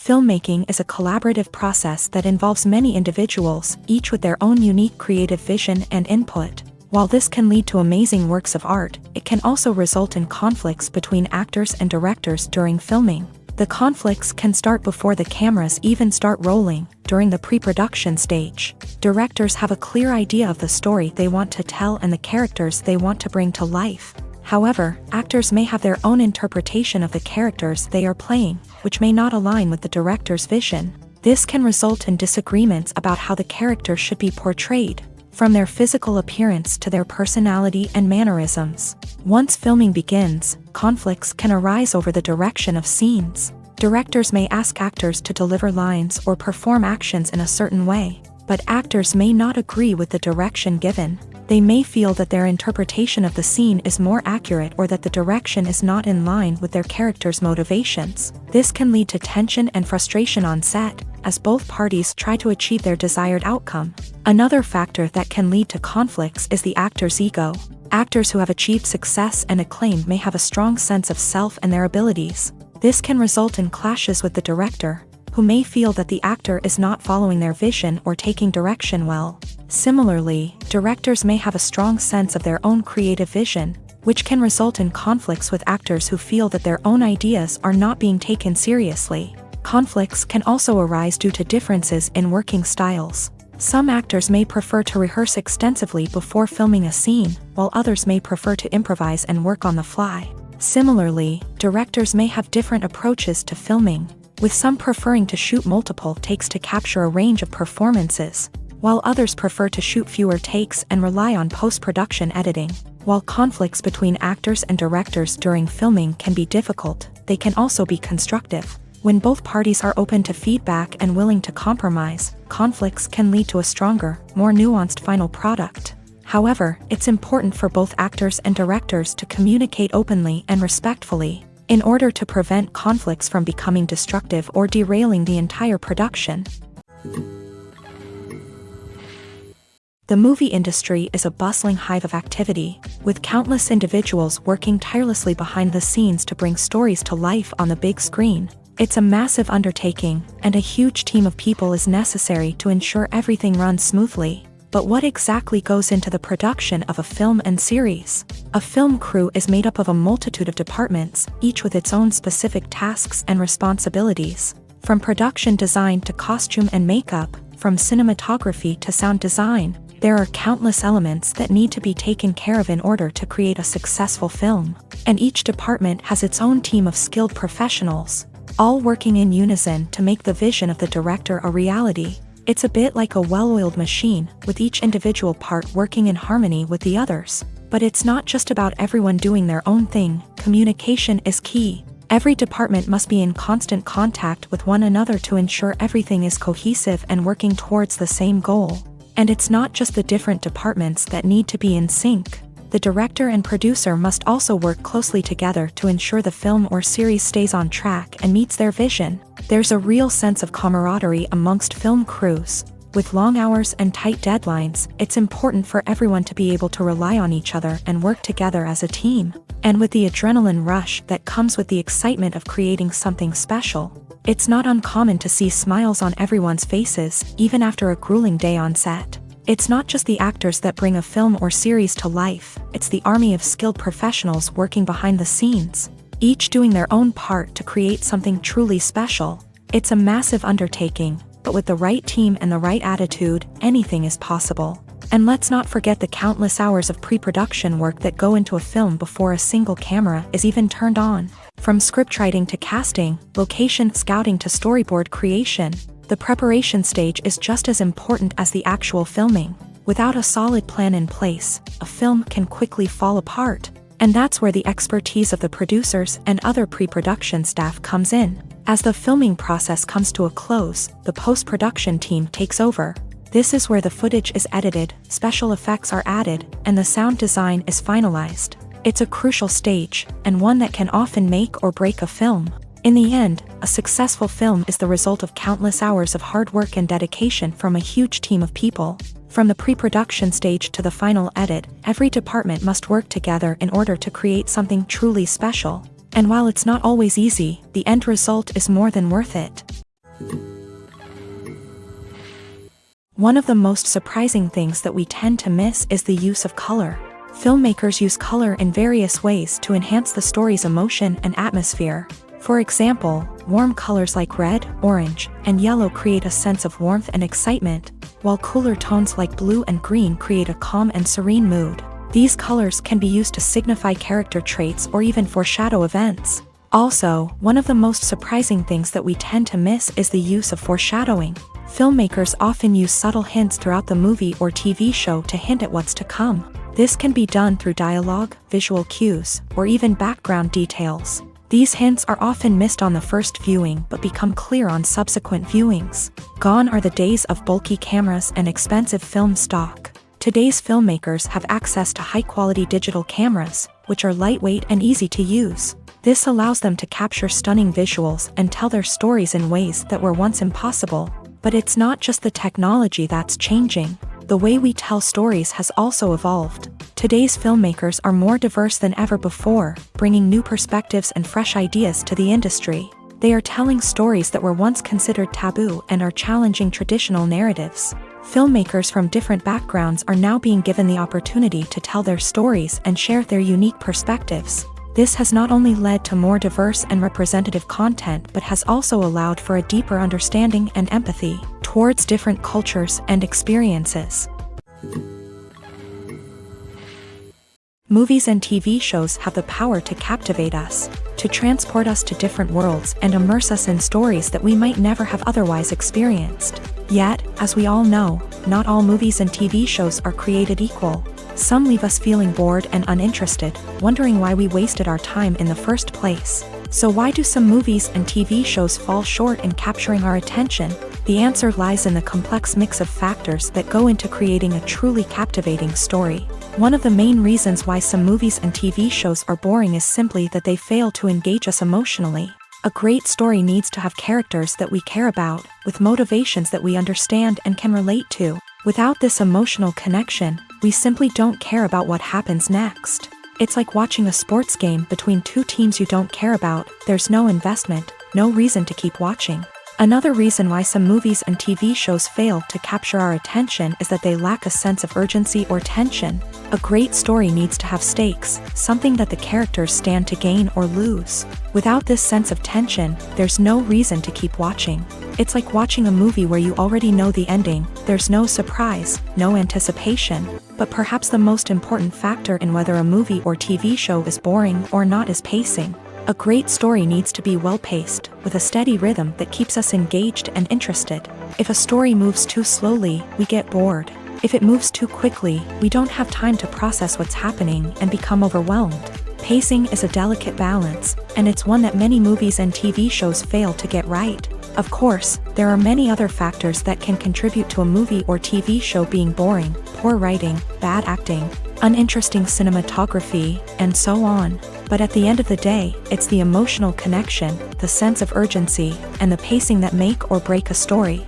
Filmmaking is a collaborative process that involves many individuals, each with their own unique creative vision and input. While this can lead to amazing works of art, it can also result in conflicts between actors and directors during filming. The conflicts can start before the cameras even start rolling, during the pre-production stage. Directors have a clear idea of the story they want to tell and the characters they want to bring to life. However, actors may have their own interpretation of the characters they are playing, which may not align with the director's vision. This can result in disagreements about how the characters should be portrayed, from their physical appearance to their personality and mannerisms. Once filming begins, conflicts can arise over the direction of scenes. Directors may ask actors to deliver lines or perform actions in a certain way, but actors may not agree with the direction given. They may feel that their interpretation of the scene is more accurate or that the direction is not in line with their character's motivations. This can lead to tension and frustration on set, as both parties try to achieve their desired outcome. Another factor that can lead to conflicts is the actor's ego. Actors who have achieved success and acclaim may have a strong sense of self and their abilities. This can result in clashes with the director, who may feel that the actor is not following their vision or taking direction well. Similarly, directors may have a strong sense of their own creative vision, which can result in conflicts with actors who feel that their own ideas are not being taken seriously. Conflicts can also arise due to differences in working styles. Some actors may prefer to rehearse extensively before filming a scene, while others may prefer to improvise and work on the fly. Similarly, directors may have different approaches to filming, with some preferring to shoot multiple takes to capture a range of performances, while others prefer to shoot fewer takes and rely on post-production editing. While conflicts between actors and directors during filming can be difficult, they can also be constructive. When both parties are open to feedback and willing to compromise, conflicts can lead to a stronger, more nuanced final product. However, it's important for both actors and directors to communicate openly and respectfully, in order to prevent conflicts from becoming destructive or derailing the entire production. The movie industry is a bustling hive of activity, with countless individuals working tirelessly behind the scenes to bring stories to life on the big screen. It's a massive undertaking, and a huge team of people is necessary to ensure everything runs smoothly. But what exactly goes into the production of a film and series? A film crew is made up of a multitude of departments, each with its own specific tasks and responsibilities. From production design to costume and makeup, from cinematography to sound design, there are countless elements that need to be taken care of in order to create a successful film. And each department has its own team of skilled professionals, all working in unison to make the vision of the director a reality. It's a bit like a well-oiled machine, with each individual part working in harmony with the others. But it's not just about everyone doing their own thing. Communication is key. Every department must be in constant contact with one another to ensure everything is cohesive and working towards the same goal. And it's not just the different departments that need to be in sync. The director and producer must also work closely together to ensure the film or series stays on track and meets their vision. There's a real sense of camaraderie amongst film crews. With long hours and tight deadlines, it's important for everyone to be able to rely on each other and work together as a team. And with the adrenaline rush that comes with the excitement of creating something special, it's not uncommon to see smiles on everyone's faces, even after a grueling day on set. It's not just the actors that bring a film or series to life, it's the army of skilled professionals working behind the scenes, each doing their own part to create something truly special. It's a massive undertaking, but with the right team and the right attitude, anything is possible. And let's not forget the countless hours of pre-production work that go into a film before a single camera is even turned on. From scriptwriting to casting, location scouting to storyboard creation, the preparation stage is just as important as the actual filming. Without a solid plan in place, a film can quickly fall apart. And that's where the expertise of the producers and other pre-production staff comes in. As the filming process comes to a close, the post-production team takes over. This is where the footage is edited, special effects are added, and the sound design is finalized. It's a crucial stage, and one that can often make or break a film. In the end, a successful film is the result of countless hours of hard work and dedication from a huge team of people. From the pre-production stage to the final edit, every department must work together in order to create something truly special. And while it's not always easy, the end result is more than worth it. One of the most surprising things that we tend to miss is the use of color. Filmmakers use color in various ways to enhance the story's emotion and atmosphere. For example, warm colors like red, orange, and yellow create a sense of warmth and excitement, while cooler tones like blue and green create a calm and serene mood. These colors can be used to signify character traits or even foreshadow events. Also, one of the most surprising things that we tend to miss is the use of foreshadowing. Filmmakers often use subtle hints throughout the movie or TV show to hint at what's to come. This can be done through dialogue, visual cues, or even background details. These hints are often missed on the first viewing but become clear on subsequent viewings. Gone are the days of bulky cameras and expensive film stock. Today's filmmakers have access to high-quality digital cameras, which are lightweight and easy to use. This allows them to capture stunning visuals and tell their stories in ways that were once impossible. But it's not just the technology that's changing. The way we tell stories has also evolved. Today's filmmakers are more diverse than ever before, bringing new perspectives and fresh ideas to the industry. They are telling stories that were once considered taboo and are challenging traditional narratives. Filmmakers from different backgrounds are now being given the opportunity to tell their stories and share their unique perspectives. This has not only led to more diverse and representative content but has also allowed for a deeper understanding and empathy towards different cultures and experiences. Movies and TV shows have the power to captivate us, to transport us to different worlds and immerse us in stories that we might never have otherwise experienced. Yet, as we all know, not all movies and TV shows are created equal. Some leave us feeling bored and uninterested, wondering why we wasted our time in the first place. So why do some movies and TV shows fall short in capturing our attention? The answer lies in the complex mix of factors that go into creating a truly captivating story. One of the main reasons why some movies and TV shows are boring is simply that they fail to engage us emotionally. A great story needs to have characters that we care about, with motivations that we understand and can relate to. Without this emotional connection, we simply don't care about what happens next. It's like watching a sports game between two teams you don't care about. There's no investment, no reason to keep watching. Another reason why some movies and TV shows fail to capture our attention is that they lack a sense of urgency or tension. A great story needs to have stakes, something that the characters stand to gain or lose. Without this sense of tension, there's no reason to keep watching. It's like watching a movie where you already know the ending, there's no surprise, no anticipation. But perhaps the most important factor in whether a movie or TV show is boring or not is pacing. A great story needs to be well-paced, with a steady rhythm that keeps us engaged and interested. If a story moves too slowly, we get bored. If it moves too quickly, we don't have time to process what's happening and become overwhelmed. Pacing is a delicate balance, and it's one that many movies and TV shows fail to get right. Of course, there are many other factors that can contribute to a movie or TV show being boring: poor writing, bad acting, uninteresting cinematography, and so on. But at the end of the day, it's the emotional connection, the sense of urgency, and the pacing that make or break a story.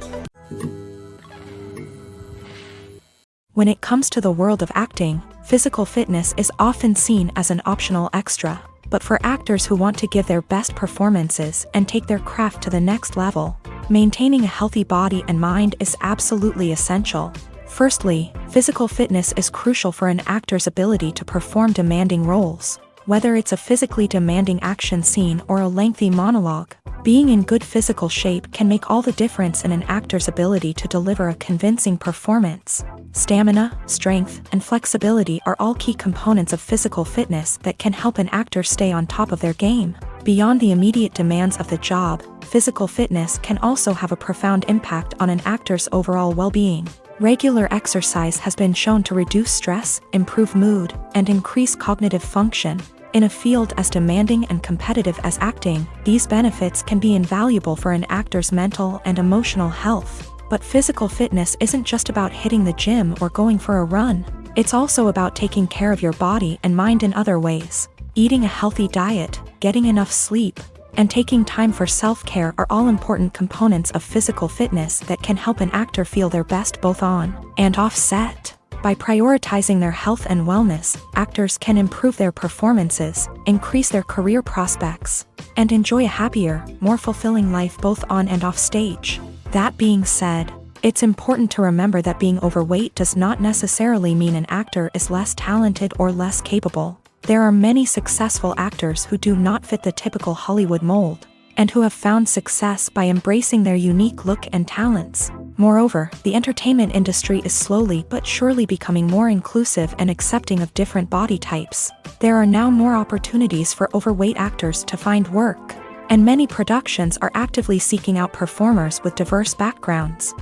When it comes to the world of acting, physical fitness is often seen as an optional extra. But for actors who want to give their best performances and take their craft to the next level, maintaining a healthy body and mind is absolutely essential. Firstly, physical fitness is crucial for an actor's ability to perform demanding roles. Whether it's a physically demanding action scene or a lengthy monologue, being in good physical shape can make all the difference in an actor's ability to deliver a convincing performance. Stamina, strength, and flexibility are all key components of physical fitness that can help an actor stay on top of their game. Beyond the immediate demands of the job, physical fitness can also have a profound impact on an actor's overall well-being. Regular exercise has been shown to reduce stress, improve mood, and increase cognitive function. In a field as demanding and competitive as acting, these benefits can be invaluable for an actor's mental and emotional health. But physical fitness isn't just about hitting the gym or going for a run. It's also about taking care of your body and mind in other ways. Eating a healthy diet, getting enough sleep, and taking time for self-care are all important components of physical fitness that can help an actor feel their best both on and off set. By prioritizing their health and wellness, actors can improve their performances, increase their career prospects, and enjoy a happier, more fulfilling life both on and off stage. That being said, it's important to remember that being overweight does not necessarily mean an actor is less talented or less capable. There are many successful actors who do not fit the typical Hollywood mold, and who have found success by embracing their unique look and talents. Moreover, the entertainment industry is slowly but surely becoming more inclusive and accepting of different body types. There are now more opportunities for overweight actors to find work, and many productions are actively seeking out performers with diverse backgrounds.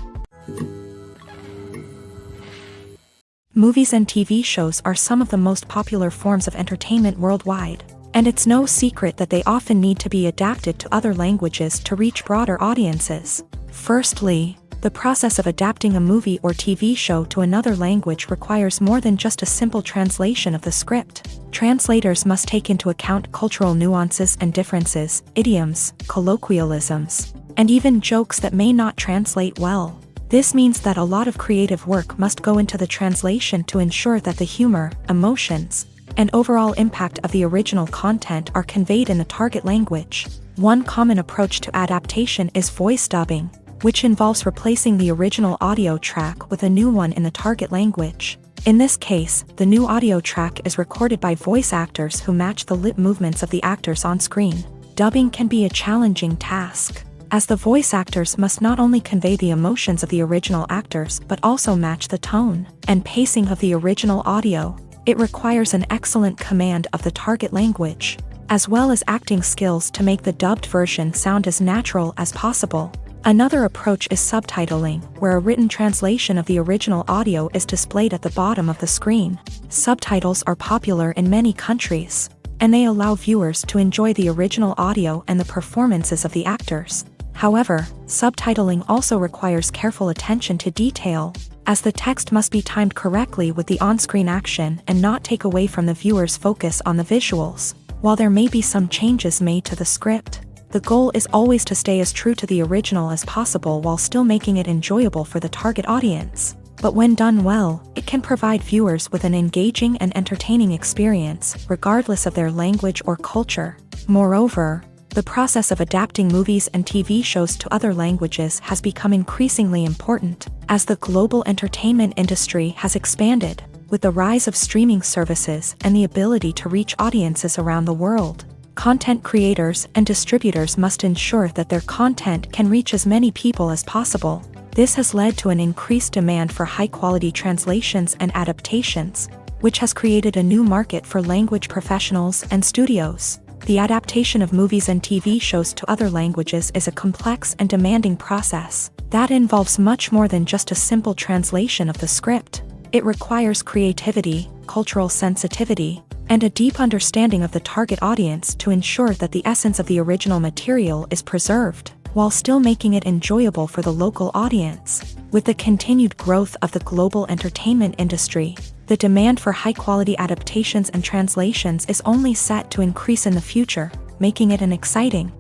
Movies and TV shows are some of the most popular forms of entertainment worldwide, and it's no secret that they often need to be adapted to other languages to reach broader audiences. Firstly, the process of adapting a movie or TV show to another language requires more than just a simple translation of the script. Translators must take into account cultural nuances and differences, idioms, colloquialisms, and even jokes that may not translate well. This means that a lot of creative work must go into the translation to ensure that the humor, emotions, and overall impact of the original content are conveyed in the target language. One common approach to adaptation is voice dubbing, which involves replacing the original audio track with a new one in the target language. In this case, the new audio track is recorded by voice actors who match the lip movements of the actors on screen. Dubbing can be a challenging task, as the voice actors must not only convey the emotions of the original actors but also match the tone and pacing of the original audio. It requires an excellent command of the target language, as well as acting skills to make the dubbed version sound as natural as possible. Another approach is subtitling, where a written translation of the original audio is displayed at the bottom of the screen. Subtitles are popular in many countries, and they allow viewers to enjoy the original audio and the performances of the actors. However, subtitling also requires careful attention to detail, as the text must be timed correctly with the on-screen action and not take away from the viewer's focus on the visuals. While there may be some changes made to the script, the goal is always to stay as true to the original as possible while still making it enjoyable for the target audience. But when done well, it can provide viewers with an engaging and entertaining experience, regardless of their language or culture. Moreover, The process of adapting movies and TV shows to other languages has become increasingly important as the global entertainment industry has expanded, with the rise of streaming services and the ability to reach audiences around the world. Content creators and distributors must ensure that their content can reach as many people as possible. This has led to an increased demand for high-quality translations and adaptations, which has created a new market for language professionals and studios. The adaptation of movies and TV shows to other languages is a complex and demanding process that involves much more than just a simple translation of the script. It requires creativity, cultural sensitivity, and a deep understanding of the target audience to ensure that the essence of the original material is preserved, while still making it enjoyable for the local audience. With the continued growth of the global entertainment industry, the demand for high-quality adaptations and translations is only set to increase in the future, making it an exciting.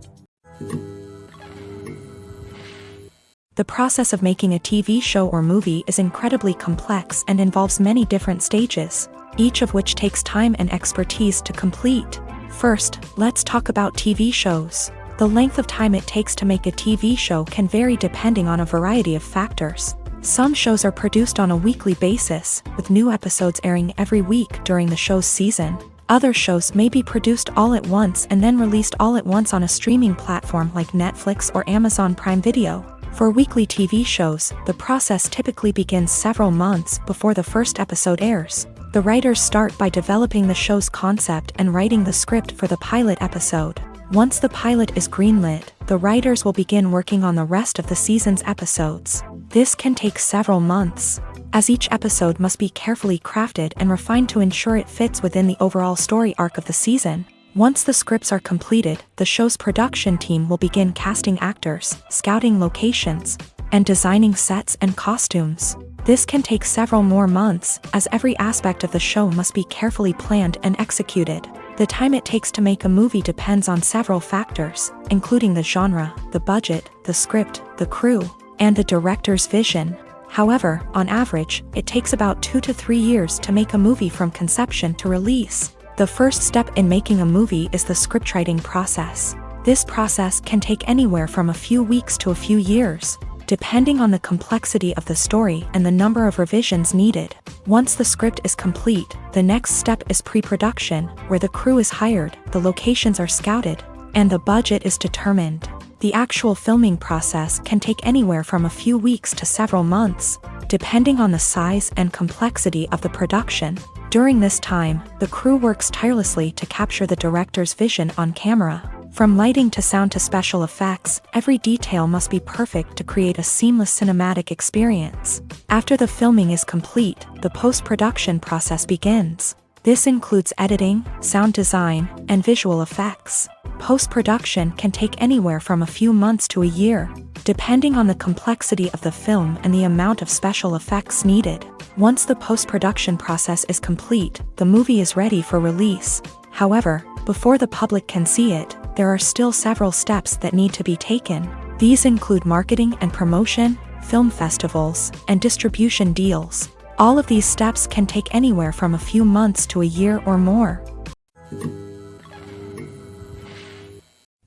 The process of making a TV show or movie is incredibly complex and involves many different stages, each of which takes time and expertise to complete. First, let's talk about TV shows. The length of time it takes to make a TV show can vary depending on a variety of factors. Some shows are produced on a weekly basis, with new episodes airing every week during the show's season. Other shows may be produced all at once and then released all at once on a streaming platform like Netflix or Amazon Prime Video. For weekly TV shows, the process typically begins several months before the first episode airs. The writers start by developing the show's concept and writing the script for the pilot episode. Once the pilot is greenlit, the writers will begin working on the rest of the season's episodes. This can take several months, as each episode must be carefully crafted and refined to ensure it fits within the overall story arc of the season. Once the scripts are completed, the show's production team will begin casting actors, scouting locations, and designing sets and costumes. This can take several more months, as every aspect of the show must be carefully planned and executed. The time it takes to make a movie depends on several factors, including the genre, the budget, the script, the crew, and the director's vision. However, on average, it takes about 2 to 3 years to make a movie from conception to release. The first step in making a movie is the scriptwriting process. This process can take anywhere from a few weeks to a few years, depending on the complexity of the story and the number of revisions needed. Once the script is complete, the next step is pre-production, where the crew is hired, the locations are scouted, and the budget is determined. The actual filming process can take anywhere from a few weeks to several months, depending on the size and complexity of the production. During this time, the crew works tirelessly to capture the director's vision on camera. From lighting to sound to special effects, every detail must be perfect to create a seamless cinematic experience. After the filming is complete, the post-production process begins. This includes editing, sound design, and visual effects. Post-production can take anywhere from a few months to a year, depending on the complexity of the film and the amount of special effects needed. Once the post-production process is complete, the movie is ready for release. However, before the public can see it, there are still several steps that need to be taken. These include marketing and promotion, film festivals, and distribution deals. All of these steps can take anywhere from a few months to a year or more.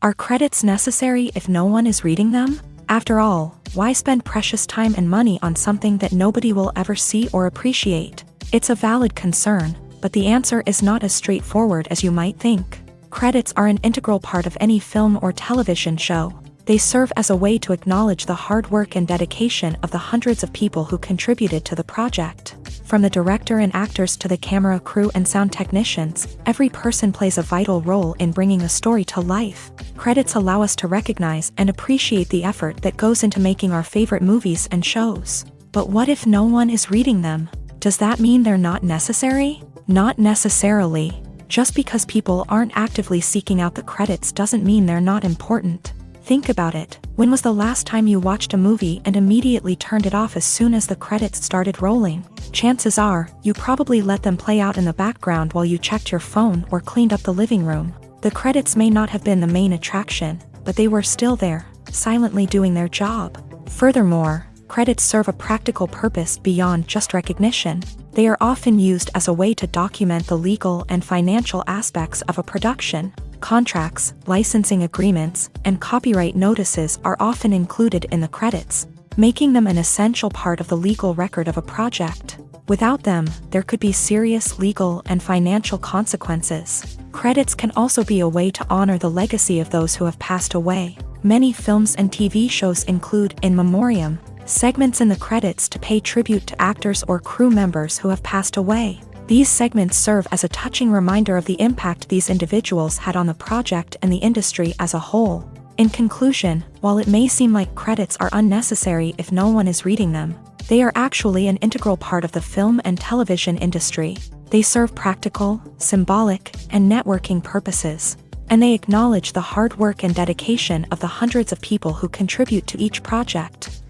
Are credits necessary if no one is reading them? After all, why spend precious time and money on something that nobody will ever see or appreciate? It's a valid concern, but the answer is not as straightforward as you might think. Credits are an integral part of any film or television show. They serve as a way to acknowledge the hard work and dedication of the hundreds of people who contributed to the project. From the director and actors to the camera crew and sound technicians, every person plays a vital role in bringing a story to life. Credits allow us to recognize and appreciate the effort that goes into making our favorite movies and shows. But what if no one is reading them? Does that mean they're not necessary? Not necessarily. Just because people aren't actively seeking out the credits doesn't mean they're not important. Think about it. When was the last time you watched a movie and immediately turned it off as soon as the credits started rolling? Chances are, you probably let them play out in the background while you checked your phone or cleaned up the living room. The credits may not have been the main attraction, but they were still there, silently doing their job. Furthermore, Credits serve a practical purpose beyond just recognition. They are often used as a way to document the legal and financial aspects of a production. Contracts, licensing agreements, and copyright notices are often included in the credits, making them an essential part of the legal record of a project. Without them, there could be serious legal and financial consequences. Credits can also be a way to honor the legacy of those who have passed away. Many films and TV shows include in memoriam segments in the credits to pay tribute to actors or crew members who have passed away. These segments serve as a touching reminder of the impact these individuals had on the project and the industry as a whole. In conclusion, while it may seem like credits are unnecessary if no one is reading them, they are actually an integral part of the film and television industry. They serve practical, symbolic, and networking purposes, and they acknowledge the hard work and dedication of the hundreds of people who contribute to each project.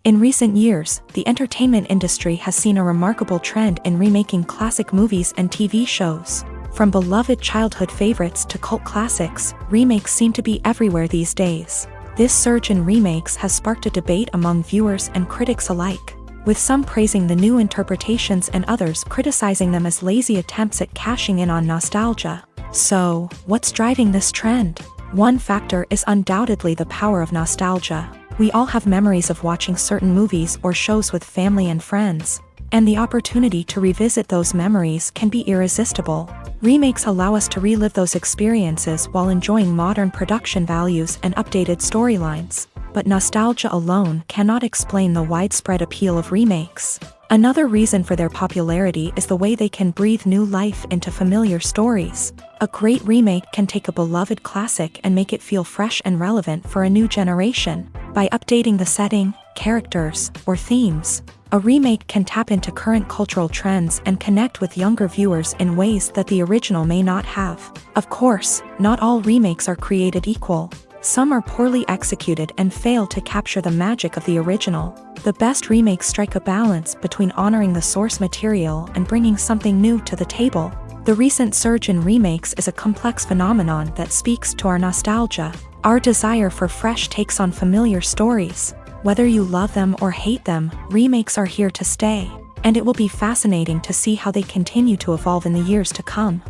In recent years, the entertainment industry has seen a remarkable trend in remaking classic movies and TV shows. From beloved childhood favorites to cult classics, remakes seem to be everywhere these days. This surge in remakes has sparked a debate among viewers and critics alike, with some praising the new interpretations and others criticizing them as lazy attempts at cashing in on nostalgia. So, what's driving this trend? One factor is undoubtedly the power of nostalgia. We all have memories of watching certain movies or shows with family and friends, and the opportunity to revisit those memories can be irresistible. Remakes allow us to relive those experiences while enjoying modern production values and updated storylines. But nostalgia alone cannot explain the widespread appeal of remakes. Another reason for their popularity is the way they can breathe new life into familiar stories. A great remake can take a beloved classic and make it feel fresh and relevant for a new generation. By updating the setting, characters, or themes, a remake can tap into current cultural trends and connect with younger viewers in ways that the original may not have. Of course, not all remakes are created equal. Some are poorly executed and fail to capture the magic of the original. The best remakes strike a balance between honoring the source material and bringing something new to the table. The recent surge in remakes is a complex phenomenon that speaks to our nostalgia, our desire for fresh takes on familiar stories. Whether you love them or hate them, remakes are here to stay, and it will be fascinating to see how they continue to evolve in the years to come.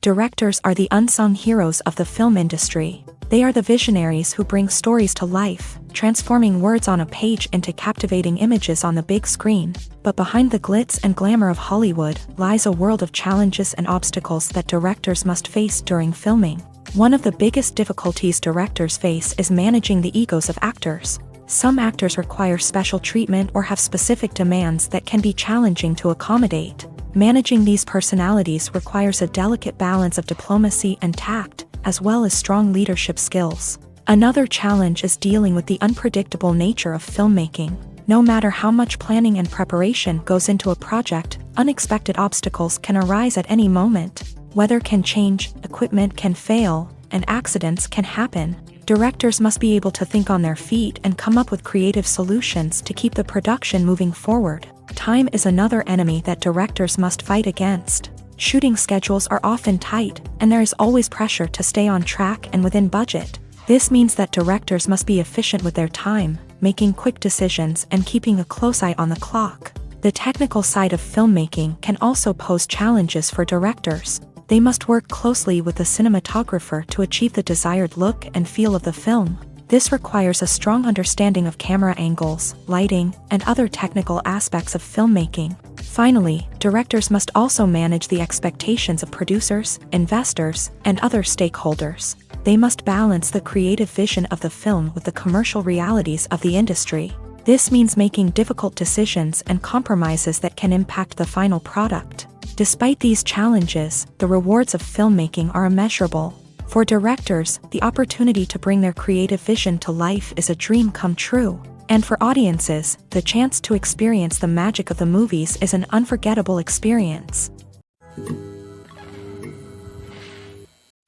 Directors are the unsung heroes of the film industry. They are the visionaries who bring stories to life, transforming words on a page into captivating images on the big screen. But behind the glitz and glamour of Hollywood lies a world of challenges and obstacles that directors must face during filming. One of the biggest difficulties directors face is managing the egos of actors. Some actors require special treatment or have specific demands that can be challenging to accommodate. Managing these personalities requires a delicate balance of diplomacy and tact, as well as strong leadership skills. Another challenge is dealing with the unpredictable nature of filmmaking. No matter how much planning and preparation goes into a project, unexpected obstacles can arise at any moment. Weather can change, equipment can fail, and accidents can happen. Directors must be able to think on their feet and come up with creative solutions to keep the production moving forward. Time is another enemy that directors must fight against. Shooting schedules are often tight, and there is always pressure to stay on track and within budget. This means that directors must be efficient with their time, making quick decisions and keeping a close eye on the clock. The technical side of filmmaking can also pose challenges for directors. They must work closely with the cinematographer to achieve the desired look and feel of the film. This requires a strong understanding of camera angles, lighting, and other technical aspects of filmmaking. Finally, directors must also manage the expectations of producers, investors, and other stakeholders. They must balance the creative vision of the film with the commercial realities of the industry. This means making difficult decisions and compromises that can impact the final product. Despite these challenges, the rewards of filmmaking are immeasurable. For directors, the opportunity to bring their creative vision to life is a dream come true. And for audiences, the chance to experience the magic of the movies is an unforgettable experience.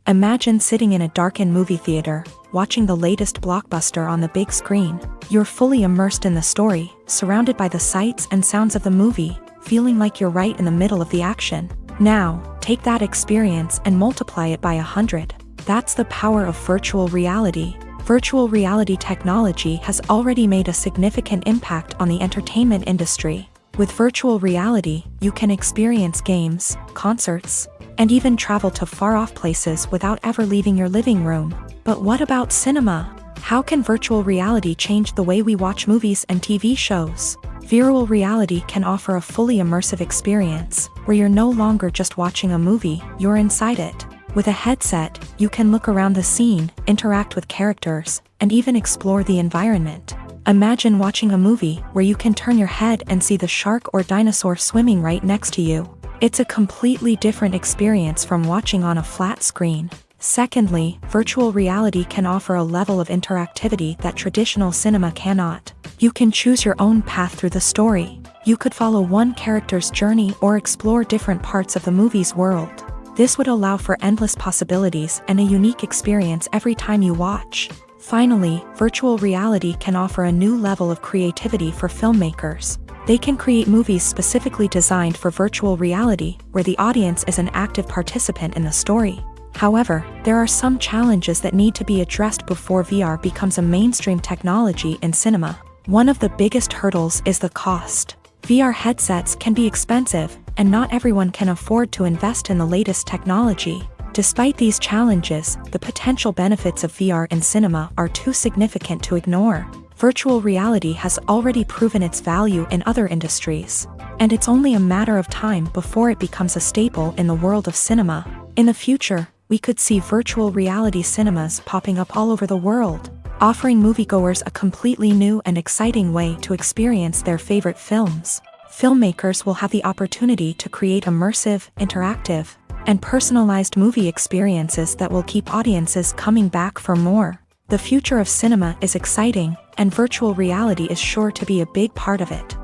Imagine sitting in a darkened movie theater, watching the latest blockbuster on the big screen. You're fully immersed in the story, surrounded by the sights and sounds of the movie, feeling like you're right in the middle of the action. Now, take that experience and multiply it by 100. That's the power of virtual reality. Virtual reality technology has already made a significant impact on the entertainment industry. With virtual reality, you can experience games, concerts, and even travel to far-off places without ever leaving your living room. But what about cinema? How can virtual reality change the way we watch movies and TV shows? Virtual reality can offer a fully immersive experience, where you're no longer just watching a movie, you're inside it. With a headset, you can look around the scene, interact with characters, and even explore the environment. Imagine watching a movie where you can turn your head and see the shark or dinosaur swimming right next to you. It's a completely different experience from watching on a flat screen. Secondly, virtual reality can offer a level of interactivity that traditional cinema cannot. You can choose your own path through the story. You could follow one character's journey or explore different parts of the movie's world. This would allow for endless possibilities and a unique experience every time you watch. Finally, virtual reality can offer a new level of creativity for filmmakers. They can create movies specifically designed for virtual reality, where the audience is an active participant in the story. However, there are some challenges that need to be addressed before VR becomes a mainstream technology in cinema. One of the biggest hurdles is the cost. VR headsets can be expensive, and not everyone can afford to invest in the latest technology. Despite these challenges, the potential benefits of VR in cinema are too significant to ignore. Virtual reality has already proven its value in other industries, and it's only a matter of time before it becomes a staple in the world of cinema. In the future, we could see virtual reality cinemas popping up all over the world, offering moviegoers a completely new and exciting way to experience their favorite films. Filmmakers will have the opportunity to create immersive, interactive, and personalized movie experiences that will keep audiences coming back for more. The future of cinema is exciting, and virtual reality is sure to be a big part of it.